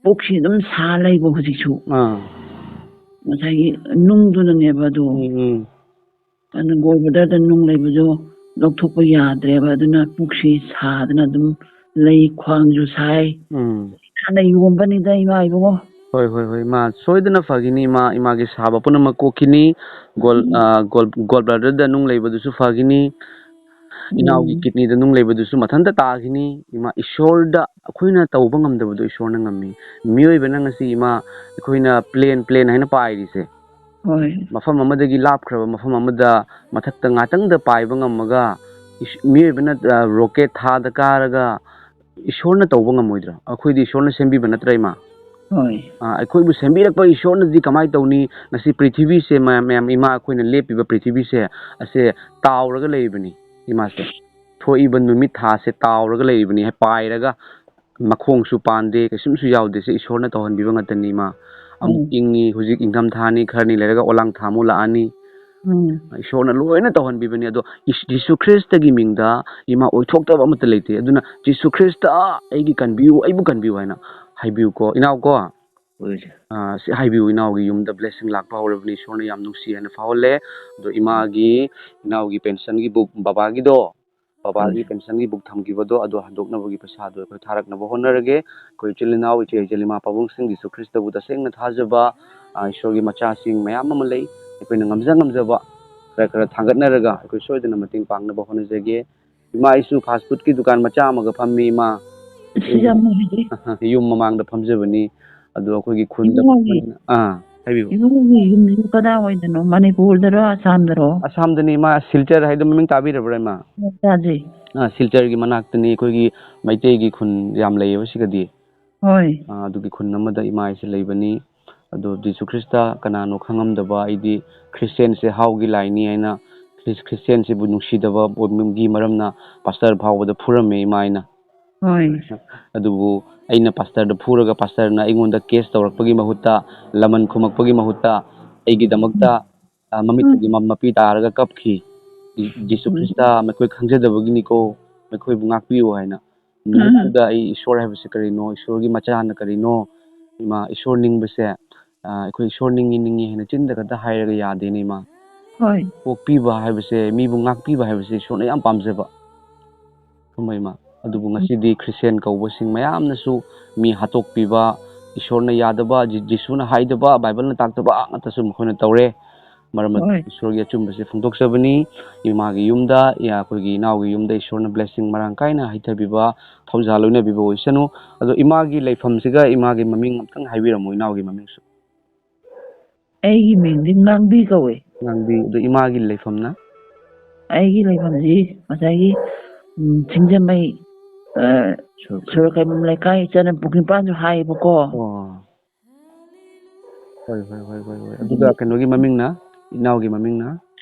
ꯄꯨꯛꯁꯤ ꯑꯗꯨꯝ ꯁꯥ ꯂꯩꯕ ꯍꯧꯖꯤꯛꯁꯨ ꯉꯁꯥꯏꯒꯤ ꯅꯨꯡꯗꯨꯅꯅꯦꯕ ꯑꯗꯨ ꯑꯗꯨ ꯒꯣꯜꯕ꯭ꯂꯦꯗꯔꯗ ꯅꯨꯡ ꯂꯩꯕꯗꯣ ꯂꯧꯊꯣꯛꯄ ꯌꯥꯗ꯭ꯔꯦꯕ ꯑꯗꯨꯅ ꯄꯨꯛꯁꯤ ꯁꯥꯗꯅ ꯑꯗꯨꯝ ꯂꯩ ꯈ꯭ꯋꯥꯡꯁꯨ ꯁꯥꯏ ꯍꯥꯟꯅ ꯌꯣꯝꯕꯅꯤꯗ ꯏꯃꯥ ꯏꯕꯨꯡꯉꯣ ꯍꯣꯏ ꯏꯃꯥ ꯁꯣꯏꯗꯅ ꯐꯒꯤꯅꯤ ꯏꯃꯥꯒꯤ ꯁꯥꯕ ꯄꯨꯝꯅꯃꯛ ꯀꯣꯛꯈꯤꯅꯤ ꯒꯣꯜꯕ꯭ꯂꯦꯗꯔꯗ ꯅꯨꯡ ꯂꯩꯕꯗꯨꯁꯨ ꯐꯒꯤꯅꯤ ꯏꯅꯥꯎꯒꯤ ꯀꯤꯗꯅꯤꯗ ꯅꯨꯡ ꯂꯩꯕꯗꯨꯁꯨ ꯃꯊꯟꯇ ꯇꯥꯈꯤꯅꯤ ꯏꯃꯥ ꯏꯁꯣꯔꯗ ꯑꯩꯈꯣꯏꯅ ꯇꯧꯕ ꯉꯝꯗꯕꯗꯣ ꯏꯁꯣꯔꯅ ꯉꯝꯃꯤ ꯃꯤꯑꯣꯏꯕꯅ ꯉꯁꯤ ꯏꯃꯥ ꯑꯩꯈꯣꯏꯅ ꯄ꯭ꯂꯦꯟ ꯍꯥꯏꯅ ꯄꯥꯏꯔꯤꯁꯦ ꯃꯐꯝ ꯑꯃꯗꯒꯤ ꯂꯥꯞꯈ꯭ꯔꯕ ꯃꯐꯝ ꯑꯃꯗ ꯃꯊꯛꯇ ꯉꯥꯛꯇꯪꯗ ꯄꯥꯏꯕ ꯉꯝꯃꯒ ꯃꯤꯑꯣꯏꯕꯅ ꯔꯣꯀꯦꯠ ꯊꯥꯗ ꯀꯥꯔꯒ ꯏꯁꯣꯔꯅ ꯇꯧꯕ ꯉꯝꯃꯣꯏꯗ꯭ꯔꯥ ꯑꯩꯈꯣꯏꯗꯤ ꯏꯁꯣꯔꯅ ꯁꯦꯝꯕꯤꯕ ꯅꯠꯇ꯭ꯔꯥ ꯏꯃꯥ ꯑꯩꯈꯣꯏꯕꯨ ꯁꯦꯝꯕꯤꯔꯛꯄ ꯏꯁꯣꯔꯅꯗꯤ ꯀꯃꯥꯏꯅ ꯇꯧꯅꯤ ꯉꯁꯤ ꯄ꯭ꯔꯤꯊꯤꯕꯤꯁꯦ ꯃꯌꯥꯝ ꯏꯃꯥ ꯑꯩꯈꯣꯏꯅ ꯂꯦꯞꯄꯤꯕ ꯄ꯭ꯔꯤꯊꯤꯕꯤꯁꯦ ꯑꯁꯦ ꯇꯥꯎꯔꯒ ꯂꯩꯔꯤꯕꯅꯤ ꯏꯃꯥꯁꯦ ꯊꯣꯛꯏꯕ ꯅꯨꯃꯤꯠ ꯊꯥꯁꯦ ꯇꯥꯎꯔꯒ ꯂꯩꯔꯤꯕꯅꯤ ꯄꯥꯏꯔꯒ ꯃꯈꯣꯡꯁꯨ ꯄꯥꯟꯗꯦ ꯀꯩꯁꯨꯝꯁꯨ ꯌꯥꯎꯗꯦ ꯁꯤ ꯏꯁꯣꯔꯅ ꯇꯧꯍꯟꯕꯤꯕ ꯉꯥꯛꯇꯅꯤ ꯏꯃꯥ ꯑꯃꯨꯛ ꯏꯪꯉꯤ ꯍꯧꯖꯤꯛ ꯏꯪꯊꯝꯊꯥꯅꯤ ꯈꯔꯅꯤ ꯂꯩꯔꯒ ꯑꯣꯂꯥꯡ ꯊꯥ ꯑꯃꯨꯛ ꯂꯥꯛꯑꯅꯤ ꯏꯁꯣꯔꯅ ꯂꯣꯏꯅ ꯇꯧꯍꯟꯕꯤꯕꯅꯤ ꯑꯗꯣ ꯖꯤꯁꯨ ꯈ꯭ꯔꯤꯁꯇꯒꯤ ꯃꯤꯡꯗ ꯏꯃꯥ ꯑꯣꯏꯊꯣꯛꯇꯕ ꯑꯃꯠꯇ ꯂꯩꯇꯦ ꯑꯗꯨꯅ ꯖꯤꯁꯨ ꯈ꯭ꯔꯤꯁꯇ ꯑꯩꯕꯨ ꯀꯟꯕꯤꯌꯨ ꯍꯥꯏꯅ ꯍꯥꯏꯕꯤꯌꯨꯀꯣ ꯏꯅꯥꯎꯀꯣ ꯁꯤ ꯍꯥꯏꯕꯤꯌꯨ ꯏꯅꯥꯎꯒꯤ ꯌꯨꯝꯗ ꯕ꯭ꯂꯦꯁꯤꯡ ꯂꯥꯛꯄ ꯍꯧꯔꯕꯅꯤ ꯏꯁꯣꯔꯅ ꯌꯥꯝ ꯅꯨꯡꯁꯤ ꯍꯥꯏꯅ ꯐꯥꯎꯍꯜꯂꯦ ꯑꯗꯣ ꯏꯅꯥꯎꯒꯤ ꯄꯦꯟꯁꯟꯒꯤ ꯕꯨꯛ ꯕꯕꯥꯒꯤ ꯄꯦꯟꯁꯟꯒꯤ ꯕꯨꯛ ꯊꯝꯈꯤꯕꯗꯣ ꯑꯗꯣ ꯍꯟꯗꯣꯛꯅꯕꯒꯤ ꯄꯩꯁꯥꯗꯣ ꯑꯩꯈꯣꯏ ꯊꯥꯔꯛꯅꯕ ꯍꯣꯠꯅꯔꯒꯦ ꯑꯩꯈꯣꯏ ꯏꯆꯤꯜ ꯏꯅꯥꯎ ꯏꯆꯦ ꯏꯃꯥ ꯄꯥꯕꯨꯡꯁꯤꯡ ꯖꯤꯁꯨ ꯈ꯭ꯔꯤꯁꯇꯕꯨ ꯇꯁꯦꯡꯅ ꯊꯥꯖꯕ ꯏꯁꯣꯔꯒꯤ ꯃꯆꯥꯁꯤꯡ ꯃꯌꯥꯝ ꯑꯃ ꯂꯩ ꯑꯩꯈꯣꯏꯅ ꯉꯝꯖꯕ ꯈꯔ ꯊꯥꯡꯒꯠꯅꯔꯒ ꯑꯩꯈꯣꯏ ꯁꯣꯏꯗꯅ ꯃꯇꯦꯡ ꯄꯥꯡꯅꯕ ꯍꯣꯠꯅꯖꯒꯦ ꯏꯃꯥ ꯑꯩꯁꯨ ꯐꯥꯁ ꯐꯨꯗꯀꯤ ꯗꯨꯀꯥꯟ ꯃꯆꯥ ꯑꯃꯒ ꯐꯝꯃꯤ ꯏꯃꯥ ꯌꯨꯝ ꯃꯃꯥꯡꯗ ꯐꯝꯖꯕꯅꯤ ꯑꯗꯣ ꯑꯩꯈꯣꯏꯒꯤ ꯈꯨꯟꯗ ꯍꯥꯏꯕꯤꯌꯨ ꯏꯕꯨꯡꯒꯤ ꯌꯨꯝꯁꯤ ꯀꯗꯥꯏꯋꯥꯏꯗꯅꯣ ꯃꯅꯤꯄꯨꯔꯗꯔꯣ ꯑꯁꯥꯝꯗꯔꯣ ꯑꯁꯥꯝꯗꯅꯤ ꯏꯃꯥ ꯁꯤꯜꯆꯔ ꯍꯥꯏꯗꯣ ꯃꯃꯤꯡ ꯇꯥꯕꯤꯔꯕ꯭ꯔꯥ ꯏꯃꯥ ꯇꯥꯖꯩ ꯁꯤꯜꯆꯔꯒꯤ ꯃꯅꯥꯛꯇꯅꯤ ꯑꯩꯈꯣꯏꯒꯤ ꯃꯩꯇꯩꯒꯤ ꯈꯨꯟ ꯌꯥꯝ ꯂꯩꯌꯦꯕ ꯁꯤꯒꯗꯤ ꯍꯣꯏ ꯑꯗꯨꯒꯤ ꯈꯨꯟ ꯑꯃꯗ ꯏꯃꯥ ꯑꯩꯁꯦ ꯂꯩꯕꯅꯤ ꯑꯗꯣ ꯖꯤꯁꯨ ꯈ꯭ꯔꯤꯁꯇ ꯀꯅꯥꯅꯣ ꯈꯪꯉꯝꯗꯕ ꯑꯩꯗꯤ ꯈ꯭ꯔꯤꯁꯇꯦꯟꯁꯦ ꯍꯥꯎꯒꯤ ꯂꯥꯏꯅꯤ ꯍꯥꯏꯅ ꯈ꯭ꯔꯤꯁꯇꯦꯟꯁꯤꯕꯨ ꯅꯨꯡꯁꯤꯗꯕꯒꯤ ꯃꯔꯝꯅ ꯄꯥꯁꯇꯔ ꯐꯥꯎꯕꯗ ꯐꯨꯔꯝꯃꯦ ꯏꯃꯥ ꯑꯩꯅ ꯍꯣꯏ ꯑꯗꯨꯕꯨ ꯑꯩꯅ ꯄꯥꯁꯇꯔꯗ ꯐꯨꯔꯒ ꯄꯥꯁꯇꯔꯅ ꯑꯩꯉꯣꯟꯗ ꯀꯦꯁ ꯇꯧꯔꯛꯄꯒꯤ ꯃꯍꯨꯠꯇ ꯂꯃꯟ ꯈꯨꯝꯃꯛꯄꯒꯤ ꯃꯍꯨꯠꯇ ꯑꯩꯒꯤꯗꯃꯛꯇ ꯃꯃꯤꯠꯇꯒꯤ ꯃꯄꯤ ꯇꯥꯔꯒ ꯀꯞꯈꯤ ꯖꯤꯁꯨ ꯈ꯭ꯔꯤꯁꯇ ꯃꯈꯣꯏ ꯈꯪꯖꯗꯕꯒꯤꯅꯤꯀꯣ ꯃꯈꯣꯏꯕꯨ ꯉꯥꯛꯄꯤꯌꯨ ꯍꯥꯏꯅ ꯅꯨꯃꯤꯠꯇꯨꯗ ꯑꯩ ꯏꯁꯣꯔ ꯍꯥꯏꯕꯁꯤ ꯀꯔꯤꯅꯣ ꯏꯁꯣꯔꯒꯤ ꯃꯆꯥꯅ ꯀꯔꯤꯅꯣ ꯏꯃꯥ ꯏꯁꯣꯔ ꯅꯤꯡꯕꯁꯦ ꯑꯩꯈꯣꯏ ꯏꯁꯣꯔ ꯅꯤꯡꯉꯤ ꯍꯥꯏꯅ ꯆꯤꯟꯗ ꯈꯛꯇ ꯍꯥꯏꯔꯒ ꯌꯥꯗꯦꯅꯦ ꯏꯃꯥ ꯍꯣꯏ ꯄꯣꯛꯄꯤꯕ ꯍꯥꯏꯕꯁꯦ ꯃꯤꯕꯨ ꯉꯥꯛꯄꯤꯕ ꯍꯥꯏꯕꯁꯦ ꯏꯁꯣꯔꯅ ꯌꯥꯝ ꯄꯥꯝꯖꯕ ꯆꯨꯝꯕ ꯏꯃꯥ ꯑꯗꯨꯕꯨ ꯉꯁꯤꯗꯤ ꯈ꯭ꯔꯤꯁꯇꯦꯟ ꯀꯧꯕꯁꯤꯡ ꯃꯌꯥꯝꯅꯁꯨ ꯃꯤ ꯍꯥꯠꯇꯣꯛꯄꯤꯕ ꯏꯁꯣꯔꯅ ꯌꯥꯗꯕ ꯖꯤꯁꯨꯅ ꯍꯥꯏꯗꯕ ꯕꯥꯏꯕꯜꯅ ꯇꯥꯛꯇꯕ ꯉꯥꯛꯇꯁꯨ ꯃꯈꯣꯏꯅ ꯇꯧꯔꯦ ꯃꯔꯝ ꯑꯗꯨꯅ ꯍꯣꯏ ꯏꯁꯣꯔꯒꯤ ꯑꯆꯨꯝꯕꯁꯦ ꯐꯣꯡꯗꯣꯛꯆꯕꯅꯤ ꯏꯃꯥꯒꯤ ꯌꯨꯝꯗ ꯑꯩꯈꯣꯏꯒꯤ ꯏꯅꯥꯎꯒꯤ ꯌꯨꯝꯗ ꯏꯁꯣꯔꯅ ꯕ꯭ꯂꯦꯁꯤꯡ ꯃꯔꯥꯡ ꯀꯥꯏꯅ ꯍꯩꯊꯕꯤꯕ ꯊꯧꯖꯥꯜ ꯂꯣꯏꯅꯕꯤꯕ ꯑꯣꯏꯁꯅꯨ ꯑꯗꯣ ꯏꯃꯥꯒꯤ ꯂꯩꯐꯝꯁꯤꯒ ꯏꯃꯥꯒꯤ ꯃꯃꯤꯡ ꯑꯝꯇꯪ ꯍꯥꯏꯕꯤꯔꯝꯃꯨ ꯏꯅꯥꯎꯒꯤ ꯃꯃꯤꯡꯁꯨ ꯑꯩꯒꯤ ꯃꯤꯡꯗꯤ ꯉꯥꯡꯕꯤ ꯀꯧꯋꯦ ꯉꯥꯡꯕꯤ ꯑꯗꯣ ꯏꯃꯥꯒꯤ ꯂꯩꯐꯝꯅ ꯑꯩꯒꯤ ꯂꯩꯐꯝꯁꯤ ꯉꯁꯥꯏꯒꯤ ꯁꯤꯡꯖꯃꯩ ꯁꯣꯔꯣꯛꯈꯩꯕꯝ ꯂꯩꯀꯥꯏ ꯏꯆꯟ ꯄꯨꯈ꯭ꯔꯤꯄꯥꯟꯁꯨ ꯍꯥꯏꯌꯦꯕꯀꯣ ꯑꯣ ꯍꯣꯏ ꯑꯗꯨꯒ ꯀꯩꯅꯣꯒꯤ ꯃꯃꯤꯡꯅ ꯏꯅꯥꯎꯒꯤ ꯃꯃꯤꯡꯅ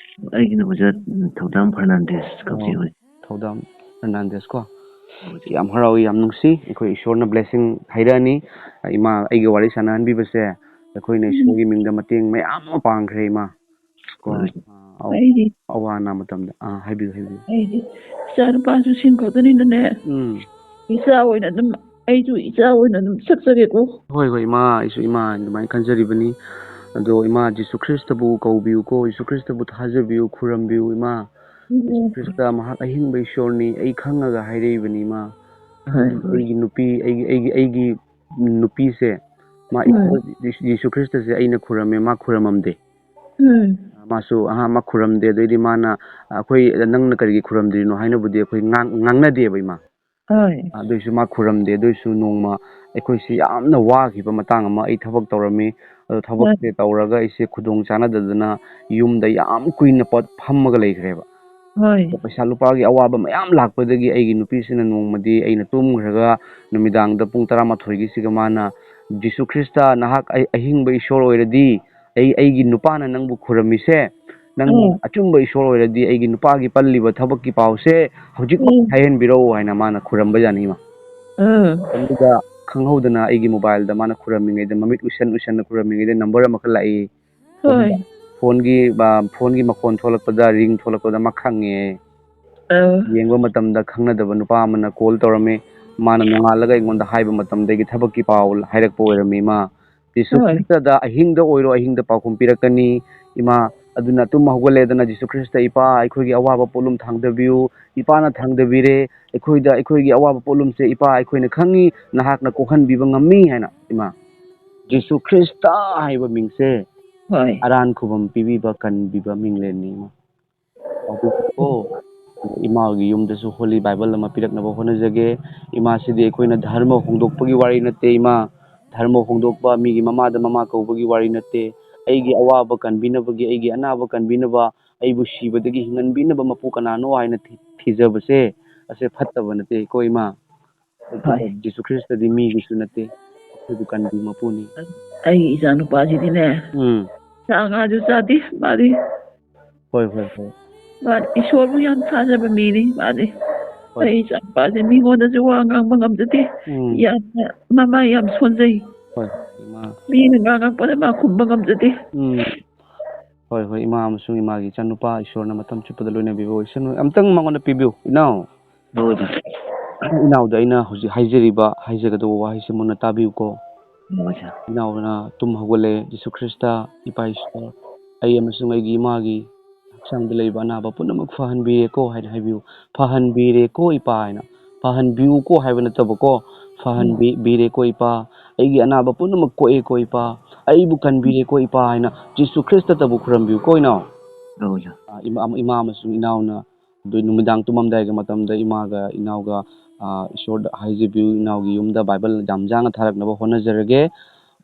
ꯑꯩꯒꯤꯅ ꯑꯣꯖꯥ ꯊꯧꯗꯥꯝ ꯐꯔꯅꯥꯟꯗꯦꯁ ꯀꯧꯖꯩ ꯍꯣꯏ ꯊꯧꯗꯥꯝ ꯐꯔꯅꯥꯟꯗꯦꯁ ꯀꯣ ꯌꯥꯝ ꯍꯔꯥꯎꯏ ꯌꯥꯝ ꯅꯨꯡꯁꯤ ꯑꯩꯈꯣꯏ ꯏꯁꯣꯔꯅ ꯕ꯭ꯂꯦꯁꯤꯡ ꯍꯩꯔꯛꯑꯅꯤ ꯏꯃꯥ ꯑꯩꯒ ꯋꯥꯔꯤ ꯁꯥꯟꯅꯍꯟꯕꯤꯕꯁꯦ ꯑꯩꯈꯣꯏꯅ ꯏꯁꯣꯔꯒꯤ ꯃꯤꯡꯗ ꯃꯇꯦꯡ ꯃꯌꯥꯝ ꯑꯃ ꯄꯥꯡꯈ꯭ꯔꯦ ꯏꯃꯥ ꯀꯣ ꯑꯩꯗꯤ ꯑꯋꯥ ꯑꯅꯥ ꯃꯇꯝꯗ ꯍꯥꯏꯕꯤꯌꯨ ꯑꯩꯗꯤ ꯏꯆꯥ ꯅꯨꯄꯥꯁꯨ ꯁꯤꯡꯈꯠꯇꯅꯤꯅꯅꯦ ꯏꯆꯥ ꯑꯣꯏꯅ ꯑꯗꯨꯝ ꯑꯩꯁꯨ ꯏꯆꯥ ꯑꯣꯏꯅ ꯑꯗꯨꯝ ꯁꯛꯆꯒꯦꯀꯣ ꯍꯣꯏ ꯏꯃꯥ ꯑꯩꯁꯨ ꯏꯃꯥ ꯑꯗꯨꯃꯥꯏꯅ ꯈꯟꯖꯔꯤꯕꯅꯤ ꯑꯗꯣ ꯏꯃꯥ ꯖꯤꯁꯨ ꯈ꯭ꯔꯤꯁꯇꯕꯨ ꯀꯧꯕꯤꯌꯨꯀꯣ ꯖꯤꯁꯨ ꯈ꯭ꯔꯤꯁꯇꯕꯨ ꯊꯥꯖꯕꯤꯌꯨ ꯈꯨꯔꯝꯕꯤꯌꯨ ꯏꯃꯥ ꯖꯤꯁꯨ ꯈ꯭ꯔꯤꯁꯇ ꯃꯍꯥꯛ ꯑꯍꯤꯡꯕ ꯏꯁꯣꯔꯅꯤ ꯑꯩ ꯈꯪꯉꯒ ꯍꯥꯏꯔꯛꯏꯕꯅꯤ ꯏꯃꯥ ꯑꯩꯒꯤ ꯅꯨꯄꯤ ꯑꯩꯒꯤ ꯅꯨꯄꯤꯁꯦ ꯃꯥ ꯖꯤꯁꯨ ꯈ꯭ꯔꯤꯁꯇꯁꯦ ꯑꯩꯅ ꯈꯨꯔꯝꯃꯦ ꯃꯥ ꯈꯨꯔꯝꯃꯝꯗꯦ ꯃꯥꯁꯨ ꯑꯍꯥꯟꯕ ꯈꯨꯔꯝꯗꯦ ꯑꯗꯩꯗꯤ ꯃꯥꯅ ꯑꯩꯈꯣꯏ ꯅꯪꯅ ꯀꯔꯤꯒꯤ ꯈꯨꯔꯝꯗ꯭ꯔꯤꯅꯣ ꯍꯥꯏꯅꯕꯨꯗꯤ ꯑꯩꯈꯣꯏ ꯉꯥꯡꯅꯗꯦꯕ ꯏꯃꯥ ꯑꯗꯨꯏꯁꯨ ꯃꯥ ꯈꯨꯔꯝꯗꯦ ꯑꯗꯨꯏꯁꯨ ꯅꯣꯡꯃ ꯑꯩꯈꯣꯏꯁꯤ ꯌꯥꯝꯅ ꯋꯥꯈꯤꯕ ꯃꯇꯥꯡ ꯑꯃ ꯑꯩ ꯊꯕꯛ ꯇꯧꯔꯝꯃꯤ ꯑꯗꯣ ꯊꯕꯛꯁꯦ ꯇꯧꯔꯒ ꯑꯩꯁꯦ ꯈꯨꯗꯣꯡ ꯆꯥꯟꯅꯗꯗꯅ ꯌꯨꯝꯗ ꯌꯥꯝ ꯀꯨꯏꯅ ꯐꯝꯃꯒ ꯂꯩꯈ꯭ꯔꯦꯕ ꯄꯩꯁా ꯂꯨꯄꯥꯒꯤ ꯑꯋꯥꯕ ꯃꯌꯥꯝ ꯂꯥꯛꯄꯗꯒꯤ ꯑꯩꯒꯤ ꯅꯨꯄꯤꯁꯤꯅ ꯅꯣꯡꯃꯗꯤ ꯑꯩꯅ ꯇꯨꯝꯈ꯭ꯔꯒ ꯅꯨꯃꯤꯗꯥꯡꯗ ꯄꯨꯡ 12ꯒꯤꯁꯤꯒ ꯃꯥꯅ ꯖꯤꯁꯨ ꯈ꯭ꯔꯤꯁꯇ ꯅꯍꯥꯛ ꯑꯍꯤꯡꯕ ꯏꯁꯣꯔ ꯑꯣꯏꯔꯗꯤ ꯑꯩꯒꯤ ꯅꯨꯄꯥꯅ ꯅꯪꯕు ꯈꯨꯔꯝꯃꯤꯁꯦ ꯅꯪꯅ ꯑꯆꯨꯝꯕ ꯏꯁꯣꯔ ꯑꯣꯏꯔꯗꯤ ꯑꯩꯒꯤ ꯅꯨꯄꯥꯒꯤ ꯄꯜꯂꯤꯕ ꯊꯕꯛꯀꯤ ꯄꯥꯎꯁꯦ ꯍꯧꯖꯤꯛꯃꯛ ꯍꯥꯏꯍꯟꯕꯤꯔꯛꯎ ꯍꯥꯏꯅ ꯃꯥꯅ ꯈꯨꯔꯝꯕ ꯌꯥꯅꯤ ꯏꯃꯥ ꯑꯗꯨꯒ ꯈꯪꯍꯧꯗꯅ ꯑꯩꯒꯤ ꯃꯣꯕꯥꯏꯜꯗ ꯃꯥꯅ ꯈꯨꯔꯝꯃꯤꯉꯩꯗ ꯃꯃꯤꯠ ꯎꯏꯁꯟꯅ ꯈꯨꯔꯝꯃꯤꯉꯩꯗ ꯅꯝꯕꯔ ꯑꯃꯈꯛ ꯂꯥꯛꯏ ꯐꯣꯟꯒꯤ ꯃꯈꯣꯟ ꯊꯣꯛꯂꯛꯄꯗ ꯔꯤꯡ ꯊꯣꯛꯂꯛꯄꯗ ꯃꯥ ꯈꯪꯉꯦ ꯌꯦꯡꯕ ꯃꯇꯝꯗ ꯈꯪꯅꯗꯕ ꯅꯨꯄꯥ ꯑꯃꯅ ꯀꯣꯜ ꯇꯧꯔꯝꯃꯤ ꯃꯥꯅ ꯅꯣꯡꯉꯥꯜꯂꯒ ꯑꯩꯉꯣꯟꯗ ꯍꯥꯏꯕ ꯃꯇꯝꯗ ꯑꯩꯒꯤ ꯊꯕꯛꯀꯤ ꯄꯥꯎ ꯍꯥꯏꯔꯛꯄ ꯑꯣꯏꯔꯝꯃꯤ ꯏꯃꯥ ꯖꯤꯁꯨ ꯈ꯭ꯔꯤꯁꯇꯗ ꯑꯍꯤꯡꯗ ꯑꯣꯏꯔꯣ ꯑꯍꯤꯡꯗ ꯄꯥꯎꯈꯨꯝ ꯄꯤꯔꯛꯀꯅꯤ ꯏꯃꯥ ꯑꯗꯨꯅ ꯇꯨꯝ ꯍꯧꯒꯠꯂꯦꯗꯅ ꯖꯤꯁꯨ ꯈ꯭ꯔꯤꯁꯇ ꯏꯄꯥ ꯑꯩꯈꯣꯏꯒꯤ ꯑꯋꯥꯕ ꯄꯣꯠꯂꯨꯝ ꯊꯥꯡꯗꯕꯤꯌꯨ ꯏꯄꯥꯅ ꯊꯥꯡꯗꯕꯤꯔꯦ ꯑꯩꯈꯣꯏꯒꯤ ꯑꯋꯥꯕ ꯄꯣꯠꯂꯨꯝꯁꯦ ꯏꯄꯥ ꯑꯩꯈꯣꯏꯅ ꯈꯪꯉꯤ ꯅꯍꯥꯛꯅ ꯀꯣꯛꯍꯟꯕꯤꯕ ꯉꯝꯃꯤ ꯍꯥꯏꯅ ꯏꯃꯥ ꯖꯤꯁꯨ ꯈ꯭ꯔꯤꯁꯇ ꯍꯥꯏꯕ ꯃꯤꯡꯁꯦ ꯑꯔꯥꯟ ꯈꯨꯕꯝ ꯄꯤꯕꯤꯕ ꯀꯟꯕꯤꯕ ꯃꯤꯡꯂꯦꯟꯅꯤ ꯏꯃꯥ ꯏꯃꯥꯒꯤ ꯌꯨꯝꯗꯁꯨ ꯍꯣꯂꯤ ꯕꯥꯏꯕꯜ ꯑꯃ ꯄꯤꯔꯛꯅꯕ ꯍꯣꯠꯅꯖꯒꯦ ꯏꯃꯥꯁꯤꯗꯤ ꯑꯩꯈꯣꯏꯅ ꯙꯔꯃ ꯍꯣꯡꯗꯣꯛꯄꯒꯤ ꯋꯥꯔꯤ ꯅꯠꯇꯦ ꯏꯃꯥ ꯙꯔꯃ ꯍꯣꯡꯗꯣꯛꯄ ꯃꯤꯒꯤ ꯃꯃꯥꯗ ꯃꯃꯥ ꯀꯧꯕꯒꯤ ꯋꯥꯔꯤ ꯅꯠꯇꯦ ꯑꯩꯒꯤ ꯑꯋꯥꯕ ꯀꯟꯕꯤꯅꯕꯒꯤ ꯑꯩꯒꯤ ꯑꯅꯥꯕ ꯀꯟꯕꯤꯅꯕ ꯑꯩꯕꯨ ꯁꯤꯕꯗꯒꯤ ꯍꯤꯡꯍꯟꯕꯤꯅꯕ ꯃꯄꯨ ꯀꯅꯥꯅꯣ ꯍꯥꯏꯅ ꯊꯤꯖꯕꯁꯦ ꯑꯁꯦ ꯐꯠꯇꯕ ꯅꯠꯇꯦ ꯀꯣ ꯏꯃꯥ ꯖꯤꯁꯨ ꯈ꯭ꯔꯤꯁꯇꯗꯤ ꯃꯤꯒꯤꯁꯨ ꯅꯠꯇꯦ ꯑꯩꯈꯣꯏꯕꯨ ꯀꯟꯕꯤ ꯃꯄꯨꯅꯤ ꯑꯩꯒꯤ ꯏꯆꯥ ꯅꯨꯄꯥꯁꯤꯗꯤꯅꯦ ꯁꯥ ꯉꯥꯁꯨ ꯆꯥꯗꯦ ꯃꯥꯗꯤ ꯃꯥꯗꯤ ꯏꯁꯣꯔꯕꯨ ꯌꯥꯝ ꯊꯥꯖꯕ ꯃꯤꯅꯤ ꯃꯥꯗꯤ ꯑꯩ ꯏꯆꯥ ꯅꯨꯄꯥꯁꯦ ꯃꯤꯉꯣꯟꯗꯁꯨ ꯋꯥ ꯉꯥꯡꯕ ꯉꯝꯖꯗꯦ ꯌꯥꯝꯅ ꯃꯃꯥ ꯌꯥꯝ ꯁꯣꯟꯖꯩ ꯃꯤꯅ ꯉꯥꯡꯉꯛꯄꯗ ꯃꯥ ꯈꯨꯝꯕ ꯉꯝꯖꯗꯦ ꯍꯣꯏ ꯏꯃꯥ ꯑꯃꯁꯨꯡ ꯏꯃꯥꯒꯤ ꯏꯆꯥꯅꯨꯄꯥ ꯏꯁꯣꯔꯅ ꯃꯇꯝ ꯆꯨꯞꯄꯗ ꯂꯣꯏꯅꯕꯤꯕ ꯑꯣꯏꯁꯅꯨ ꯑꯝꯇꯪ ꯃꯉꯣꯟꯗ ꯄꯤꯕꯤꯌꯨ ꯏꯅꯥꯎ ꯏꯅꯥꯎꯗ ꯑꯩꯅ ꯍꯧꯖꯤꯛ ꯍꯥꯏꯖꯒꯗꯧꯕ ꯋꯥꯍꯩꯁꯤ ꯃꯨꯟꯅ ꯇꯥꯕꯤꯌꯨꯀꯣ ꯏꯅꯥꯎꯅ ꯇꯨꯝ ꯍꯧꯒꯠꯂꯦ ꯖꯤꯁꯨ ꯈ꯭ꯔꯤꯁꯇ ꯏꯄꯥ ꯏꯁꯣꯔ ꯑꯩ ꯑꯃꯁꯨꯡ ꯑꯩꯒꯤ ꯏꯃꯥꯒꯤ ꯍꯛꯆꯥꯡꯗ ꯂꯩꯕ ꯑꯅꯥꯕ ꯄꯨꯝꯅꯃꯛ ꯐꯍꯟꯕꯤꯔꯦꯀꯣ ꯍꯥꯏꯅ ꯍꯥꯏꯕꯤꯌꯨ ꯐꯍꯟꯕꯤꯔꯦꯀꯣ ꯏꯄꯥ ꯍꯥꯏꯅ ꯐꯍꯟꯕꯤꯌꯨꯀꯣ ꯍꯥꯏꯕ ꯅꯠꯇꯕꯀꯣ ꯐꯍꯟꯕꯤꯔꯦꯀꯣ ꯏꯄꯥ ꯑꯩꯒꯤ ꯑꯅꯥꯕ ꯄꯨꯝꯅꯃꯛ ꯀꯣꯛꯑꯦꯀꯣ ꯏꯄꯥ ꯑꯩꯕꯨ ꯀꯟꯕꯤꯔꯦꯀꯣ ꯏꯄꯥ ꯍꯥꯏꯅ ꯖꯤꯁꯨ ꯈ꯭ꯔꯤꯁꯇꯕꯨ ꯈꯨꯔꯝꯕꯤꯌꯨꯀꯣ ꯏꯅꯥꯎ ꯏꯃꯥ ꯑꯃꯁꯨꯡ ꯏꯅꯥꯎꯅ ꯑꯗꯨ ꯅꯨꯃꯤꯗꯥꯡ ꯇꯨꯝꯃꯝꯗꯥꯏꯒꯤ ꯃꯇꯝꯗ ꯏꯃꯥꯒ ꯏꯅꯥꯎꯒ ꯏꯁꯣꯔꯗ ꯍꯥꯏꯖꯕꯤꯌꯨ ꯏꯅꯥꯎꯒꯤ ꯌꯨꯝꯗ ꯕꯥꯏꯕꯜ ꯌꯥꯝ ꯌꯥꯡꯅ ꯊꯥꯔꯛꯅꯕ ꯍꯣꯠꯅꯖꯔꯒꯦ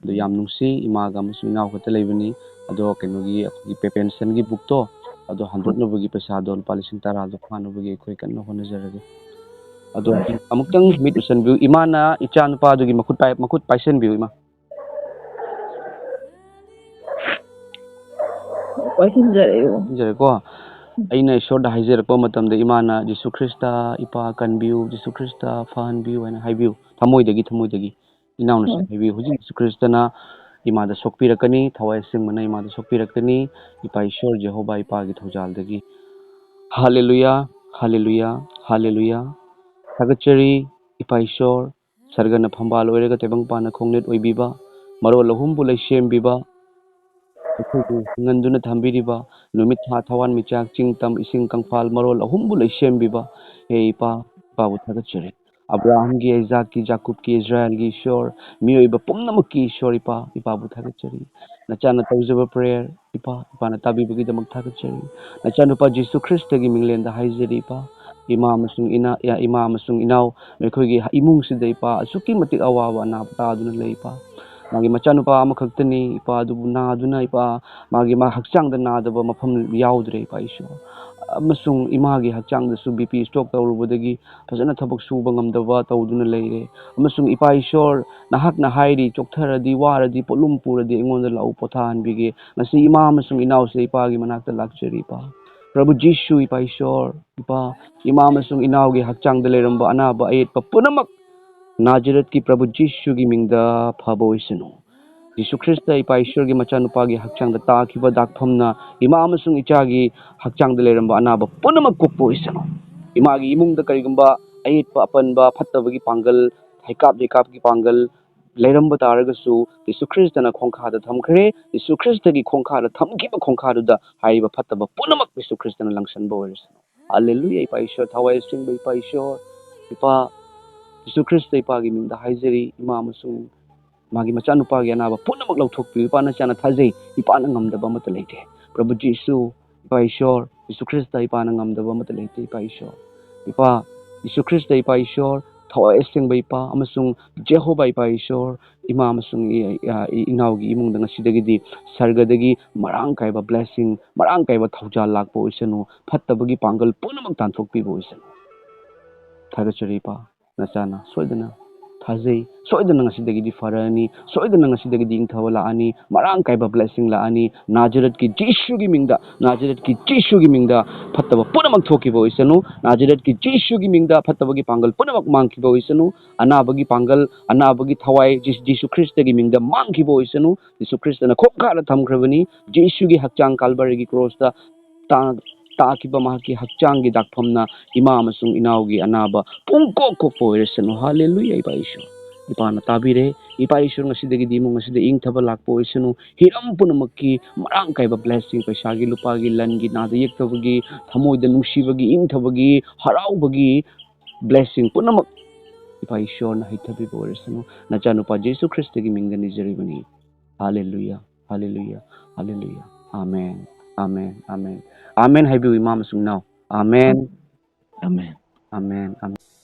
ꯑꯗꯣ ꯌꯥꯝ ꯅꯨꯡꯁꯤ ꯏꯃꯥꯒ ꯑꯃꯁꯨꯡ ꯏꯅꯥꯎ ꯈꯛꯇ ꯂꯩꯕꯅꯤ ꯑꯗꯣ ꯀꯩꯅꯣꯒꯤ ꯑꯩꯈꯣꯏꯒꯤ ꯄꯦꯟꯁꯟꯒꯤ ꯕꯨꯛꯇꯣ ꯑꯗꯣ ꯍꯟꯗꯣꯛꯅꯕꯒꯤ ꯄꯩꯁꯥꯗꯣ ꯂꯨꯄꯥ 10,000ꯗꯣ ꯐꯥꯅꯕꯒꯤ ꯑꯩꯈꯣꯏ ꯀꯟꯅ ꯍꯣꯠꯅꯖꯔꯒꯦ ꯑꯗꯣ ꯑꯃꯨꯛꯇꯪ ꯃꯤꯠ ꯎꯁꯟꯕꯤꯌꯨ ꯏꯃꯥꯅ ꯏꯆꯥ ꯅꯨꯄꯥꯗꯨꯒꯤ ꯃꯈꯨꯠ ꯄꯥꯏꯁꯟꯕꯤꯌꯨ ꯏꯃꯥ ꯄꯥꯏꯁꯟꯖꯔꯦꯀꯣ ꯑꯩꯅ ꯏꯁꯣꯔꯗ ꯍꯥꯏꯖꯔꯛꯄ ꯃꯇꯝꯗ ꯏꯃꯥꯅ ꯖꯤꯁꯨ ꯈ꯭ꯔꯤꯁꯇ ꯏꯄꯥ ꯀꯟꯕꯤꯌꯨ ꯖꯤꯁꯨ ꯈ꯭ꯔꯤꯁꯇ ꯐꯍꯟꯕꯤꯌꯨ ꯍꯥꯏꯅ ꯍꯥꯏꯕꯤꯌꯨ ꯊꯃꯣꯏꯗꯒꯤ ꯏꯅꯥꯎꯅꯁꯨ ꯍꯥꯏꯕꯤꯌꯨ ꯍꯧꯖꯤꯛ ꯖꯤꯁꯨ ꯈ꯭ꯔꯤꯁꯇꯅ ꯏꯃꯥꯗ ꯁꯣꯛꯄꯤꯔꯛꯀꯅꯤ ꯊꯋꯥꯏ ꯑꯁꯦꯡꯕꯅ ꯏꯃꯥꯗ ꯁꯣꯛꯄꯤꯔꯛꯀꯅꯤ ꯏꯄꯥ ꯏꯁꯣꯔ ꯖꯦꯍꯣꯚꯥ ꯏꯄꯥꯒꯤ ꯊꯧꯖꯥꯜꯗꯒꯤ ꯍꯜꯂꯦꯂꯨꯌꯥ ꯍꯜꯂꯦꯂꯨꯌꯥ ꯍꯜꯂꯦꯂꯨꯌꯥ ꯊꯥꯒꯠꯆꯔꯤ ꯏꯄꯥ ꯏꯁꯣꯔ ꯁꯔꯒꯅ ꯐꯝꯕꯥꯜ ꯑꯣꯏꯔꯒ ꯇꯥꯏꯕꯪꯄꯥꯟꯅ ꯈꯣꯡꯅꯦꯠ ꯑꯣꯏꯕꯤꯕ ꯃꯔꯣꯜ ꯑꯍꯨꯝꯕꯨ ꯂꯩꯁꯦꯝꯕꯤꯕ ꯑꯩꯈꯣꯏꯕꯨ ꯉꯟꯗꯨꯅ ꯊꯝꯕꯤꯔꯤꯕ ꯅꯨꯃꯤꯠ ꯊꯥ ꯊꯋꯥꯟ ꯃꯤꯆꯥꯛ ꯆꯤꯡ ꯇꯝ ꯏꯁꯤꯡ ꯀꯪꯐꯥꯜ ꯃꯔꯣꯜ ꯑꯍꯨꯝꯕꯨ ꯂꯩꯁꯦꯝꯕꯤꯕ ꯍꯦ ꯏꯄꯥꯕꯨ ꯊꯥꯒꯠꯆꯔꯤ ꯑꯕ꯭ꯔꯥꯍꯝꯒꯤ ꯑꯩꯖꯥꯛꯀꯤ ꯖꯥꯀꯨꯕꯀꯤ ꯏꯖ꯭ꯔꯥꯏꯜꯒꯤ ꯏꯁꯣꯔ ꯃꯤꯑꯣꯏꯕ ꯄꯨꯝꯅꯃꯛꯀꯤ ꯏꯁꯣꯔ ꯏꯄꯥꯕꯨ ꯊꯥꯒꯠꯆꯔꯤ ꯅꯆꯥꯅ ꯇꯧꯖꯕ ꯄ꯭ꯔꯦꯌꯔ ꯏꯄꯥꯅ ꯇꯥꯕꯤꯕꯒꯤꯗꯃꯛ ꯊꯥꯒꯠꯆꯔꯤ ꯅꯆꯥꯅꯨꯄꯥ ꯖꯤꯁꯨ ꯈ꯭ꯔꯤꯁꯇꯒꯤ ꯃꯤꯡꯂꯦꯟꯗ ꯍꯥꯏꯖꯔꯤ ꯏꯃꯥ ꯑꯃꯁꯨꯡ ꯏꯅꯥꯎ ꯑꯩꯈꯣꯏꯒꯤ ꯏꯃꯨꯡꯁꯤꯗ ꯑꯁꯨꯛꯀꯤ ꯃꯇꯤꯛ ꯑꯋꯥꯕ ꯑꯅꯥꯕ ꯇꯥꯗꯨꯅ ꯂꯩ ꯃꯥꯒꯤ ꯃꯆꯥꯅꯨꯄꯥ ꯑꯃꯈꯛꯇꯅꯤ ꯑꯗꯨꯕꯨ ꯅꯥꯗꯨꯅ ꯃꯥꯒꯤ ꯍꯛꯆꯥꯡꯗ ꯅꯥꯗꯕ ꯃꯐꯝ ꯌꯥꯎꯗ꯭ꯔꯦ ꯏꯁꯣꯔ ꯑꯃꯁꯨꯡ ꯏꯃꯥꯒꯤ ꯍꯛꯆꯥꯡꯗꯁꯨ ꯕꯤꯄꯤ ꯁ꯭ꯇ꯭ꯔꯣꯛ ꯇꯧꯔꯨꯕꯗꯒꯤ ꯐꯖꯅ ꯊꯕꯛ ꯁꯨꯕ ꯉꯝꯗꯕ ꯇꯧꯗꯨꯅ ꯂꯩꯔꯦ ꯑꯃꯁꯨꯡ ꯏꯁꯣꯔ ꯅꯍꯥꯛꯅ ꯍꯥꯏꯔꯤ ꯆꯣꯛꯊꯔꯗꯤ ꯋꯥꯔꯗꯤ ꯄꯣꯠꯂꯨꯝ ꯄꯨꯔꯗꯤ ꯑꯩꯉꯣꯟꯗ ꯂꯥꯛꯎ ꯄꯣꯊꯥꯍꯟꯕꯤꯒꯦ ꯉꯁꯤ ꯏꯃꯥ ꯑꯃꯁꯨꯡ ꯏꯅꯥꯎꯁꯦ ꯏꯄꯥꯒꯤ ꯃꯅꯥꯛꯇ ꯂꯥꯛꯆꯔꯤ ꯄ꯭ꯔꯚꯨ ꯖꯤꯁꯨ ꯏꯁꯣꯔ ꯏꯃꯥ ꯑꯃꯁꯨꯡ ꯏꯅꯥꯎꯒꯤ ꯍꯛꯆꯥꯡꯗ ꯂꯩꯔꯝꯕ ꯑꯅꯥꯕ ꯑꯌꯦꯠꯄ ꯄꯨꯝꯅꯃꯛ ꯅꯥꯖꯔꯦꯠꯀꯤ ꯄ꯭ꯔꯚꯨ ꯖꯤꯁꯨꯒꯤ ꯃꯤꯡꯗ ꯐꯕ ꯑꯣꯏꯁꯅꯨ ꯖꯤꯁꯨ ꯈ꯭ꯔꯤꯁꯇ ꯏꯁꯣꯔꯒꯤ ꯃꯆꯥꯅꯨꯄꯥꯒꯤ ꯍꯛꯆꯥꯡꯗ ꯇꯥꯈꯤꯕ ꯗꯥꯛꯐꯝꯅ ꯏꯃꯥ ꯑꯃꯁꯨꯡ ꯏꯆꯥꯒꯤ ꯍꯛꯆꯥꯡꯗ ꯂꯩꯔꯝꯕ ꯑꯅꯥꯕ ꯄꯨꯝꯅꯃꯛ ꯀꯣꯛꯄ ꯑꯣꯏꯁꯅꯨ ꯏꯃꯥꯒꯤ ꯏꯃꯨꯡꯗ ꯀꯔꯤꯒꯨꯝꯕ ꯑꯌꯦꯠꯄ ꯑꯄꯟꯕ ꯐꯠꯇꯕꯒꯤ ꯄꯥꯡꯒꯜ ꯍꯩꯀꯥꯞ-ꯂꯩꯀꯥꯞꯀꯤ ꯄꯥꯡꯒꯜ ꯂꯩꯔꯝꯕ ꯇꯥꯔꯒꯁꯨ ꯖꯤꯁꯨ ꯈ꯭ꯔꯤꯁꯇꯅ ꯈꯣꯡꯈꯥꯗ ꯊꯝꯈ꯭ꯔꯦ ꯖꯤꯁꯨ ꯈ꯭ꯔꯤꯁꯇꯒꯤ ꯈꯣꯡꯈꯥꯗ ꯊꯝꯈꯤꯕ ꯈꯣꯡꯈꯥꯗꯨꯗ ꯍꯥꯏꯔꯤꯕ ꯐꯠꯇꯕ ꯄꯨꯝꯅꯃꯛ ꯖꯤꯁꯨ ꯈ꯭ꯔꯤꯁꯇꯅ ꯂꯪꯁꯟꯕ ꯑꯣꯏꯔꯁꯅꯨ ꯍꯜꯂꯦꯂꯨꯌꯥ ꯏꯁꯣꯔ ꯊꯋꯥꯏ ꯑꯁꯦꯡꯕ ꯏꯁꯣꯔ ꯖꯤꯁꯨ ꯈ꯭ꯔꯤꯁꯇ ꯏꯄꯥꯒꯤ ꯃꯤꯡꯗ ꯍꯥꯏꯖꯔꯤ ꯏꯃꯥ ꯑꯃꯁꯨꯡ ꯃꯥꯒꯤ ꯃꯆꯥꯅꯨꯄꯥꯒꯤ ꯑꯅꯥꯕ ꯄꯨꯝꯅꯃꯛ ꯂꯧꯊꯣꯛꯄꯤꯌꯨ ꯅꯆꯥꯅ ꯊꯥꯖꯩ ꯏꯄꯥꯅ ꯉꯝꯗꯕ ꯑꯃꯠꯇ ꯂꯩꯇꯦ ꯄ꯭ꯔꯚꯨ ꯖꯤꯁꯨ ꯏꯁꯣꯔ ꯖꯤꯁꯨ ꯈ꯭ꯔꯤꯁꯇ ꯏꯄꯥꯅ ꯉꯝꯗꯕ ꯑꯃꯠꯇ ꯂꯩꯇꯦ ꯏꯁꯣꯔ ꯖꯤꯁꯨ ꯈ꯭ꯔꯤꯁꯇ ꯏꯁꯣꯔ ꯊꯋꯥꯏ ꯑꯁꯦꯡꯕ ꯑꯃꯁꯨꯡ ꯖꯦꯍꯣꯚꯥ ꯏꯁꯣꯔ ꯏꯃꯥ ꯑꯃꯁꯨꯡ ꯏꯅꯥꯎꯒꯤ ꯏꯃꯨꯡꯗ ꯉꯁꯤꯗꯒꯤꯗꯤ ꯁꯔꯒꯗꯒꯤ ꯃꯔꯥꯡ ꯀꯥꯏꯕ ꯕ꯭ꯂꯦꯁꯤꯡ ꯃꯔꯥꯡ ꯀꯥꯏꯕ ꯊꯧꯖꯥꯜ ꯂꯥꯛꯄ ꯑꯣꯏꯁꯅꯨ ꯐꯠꯇꯕꯒꯤ ꯄꯥꯡꯒꯜ ꯄꯨꯝꯅꯃꯛ ꯇꯥꯟꯊꯣꯛꯄꯤꯕ ꯑꯣꯏꯁꯅꯨ ꯊꯥꯒꯠꯆꯔꯤ ꯅꯆꯥꯅ ꯁꯣꯏꯗꯅ ꯊꯥꯖꯩ ꯁꯣꯏꯗꯅ ꯉꯁꯤꯗꯒꯤꯗꯤ ꯐꯔꯛꯑꯅꯤ ꯁꯣꯏꯗꯅ ꯉꯁꯤꯗꯒꯤꯗꯤ ꯏꯪꯊꯕ ꯂꯥꯛꯑꯅꯤ ꯃꯔꯥꯡ ꯀꯥꯏꯕ ꯕ꯭ꯂꯦꯁꯤꯡ ꯂꯥꯛꯑꯅꯤ ꯅꯥꯖꯔꯦꯠꯀꯤ ꯖꯤꯁꯨꯒꯤ ꯃꯤꯡꯗ ꯐꯠꯇꯕ ꯄꯨꯝꯅꯃꯛ ꯊꯣꯛꯈꯤꯕ ꯑꯣꯏꯁꯅꯨ ꯅꯥꯖꯔꯦꯠꯀꯤ ꯖꯤꯁꯨꯒꯤ ꯃꯤꯡꯗ ꯐꯠꯇꯕꯒꯤ ꯄꯥꯡꯒꯜ ꯄꯨꯝꯅꯃꯛ ꯃꯥꯡꯈꯤꯕ ꯑꯣꯏꯁꯅꯨ ꯑꯅꯥꯕꯒꯤ ꯄꯥꯡꯒꯜ ꯑꯅꯥꯕꯒꯤ ꯊꯋꯥꯏ ꯖꯤꯁꯨ ꯈ꯭ꯔꯤꯁꯇꯒꯤ ꯃꯤꯡꯗ ꯃꯥꯡꯈꯤꯕ ꯑꯣꯏꯁꯅു ꯖꯤꯁꯨ ꯈ꯭ꯔꯤꯁꯇꯅ ꯈꯣꯡꯈꯥꯗ ꯊꯝꯈ꯭ꯔꯕꯅꯤ ꯖꯤꯁꯨꯒꯤ ꯍꯛꯆꯥꯡ ꯀꯥꯜꯚꯔꯤꯒꯤ ꯀ꯭ꯔꯣꯁꯇ ꯇꯥꯈꯤꯕ ꯃꯍꯥꯛꯀꯤ ꯍꯛꯆꯥꯡꯒꯤ ꯗꯥꯛꯐꯝꯅ ꯏꯃꯥ ꯑꯃꯁꯨꯡ ꯏꯅꯥꯎꯒꯤ ꯑꯅꯥꯕ ꯄꯨꯡꯀꯣꯛ ꯀꯣꯛꯄ ꯑꯣꯏꯔꯁꯅꯨ ꯍꯜꯂꯦꯂꯨꯌꯥ ꯏꯁꯣꯔ ꯏꯄꯥꯅ ꯇꯥꯕꯤꯔꯦ ꯏꯁꯣꯔ ꯉꯁꯤꯗꯒꯤꯗꯤ ꯏꯃꯨꯡ ꯑꯁꯤꯗ ꯏꯪꯊꯕ ꯂꯥꯛꯄ ꯑꯣꯏꯁꯅꯨ ꯍꯤꯔꯝ ꯄꯨꯝꯅꯃꯛꯀꯤ ꯃꯔꯥꯡ ꯀꯥꯏꯕ ꯕ꯭ꯂꯦꯁꯤꯡ ꯄꯩꯁꯥꯒꯤ ꯂꯨꯄꯥꯒꯤ ꯂꯟꯒꯤ ꯅꯥꯗ ꯌꯦꯛꯇꯕꯒꯤ ꯊꯃꯣꯏꯗ ꯅꯨꯡꯁꯤꯕꯒꯤ ꯏꯪꯊꯕꯒꯤ ꯍꯔꯥꯎꯕꯒꯤ ꯕ꯭ꯂꯦꯁꯤꯡ ꯄꯨꯝꯅꯃꯛ ꯏꯁꯣꯔꯅ ꯍꯩꯊꯕꯤꯕ ꯑꯣꯏꯔꯁꯅꯨ ꯅꯆꯥꯅꯨꯄꯥ ꯖꯤꯁꯨ ꯈ꯭ꯔꯤꯁꯇꯒꯤ ꯃꯤꯡꯗ ꯅꯤꯖꯔꯤꯕꯅꯤ ꯍꯜꯂꯦꯂꯨꯌꯥ ꯍꯜꯂꯦꯂꯨꯌꯥ ꯍꯜꯂꯦꯂꯨꯌꯥ ꯑꯥꯃꯦꯟ ꯑꯥꯃꯦꯟ ꯑꯥꯃꯦꯟ ꯑꯥꯃꯦꯟ ꯍꯥꯏꯕꯤꯌꯨ ꯏꯃꯥ ꯑꯃꯁꯨꯡ ꯏꯅꯥꯎ ꯑꯥꯃꯦꯟ Amen. ꯑꯥꯃꯦꯟ ꯑꯥꯃꯦꯟ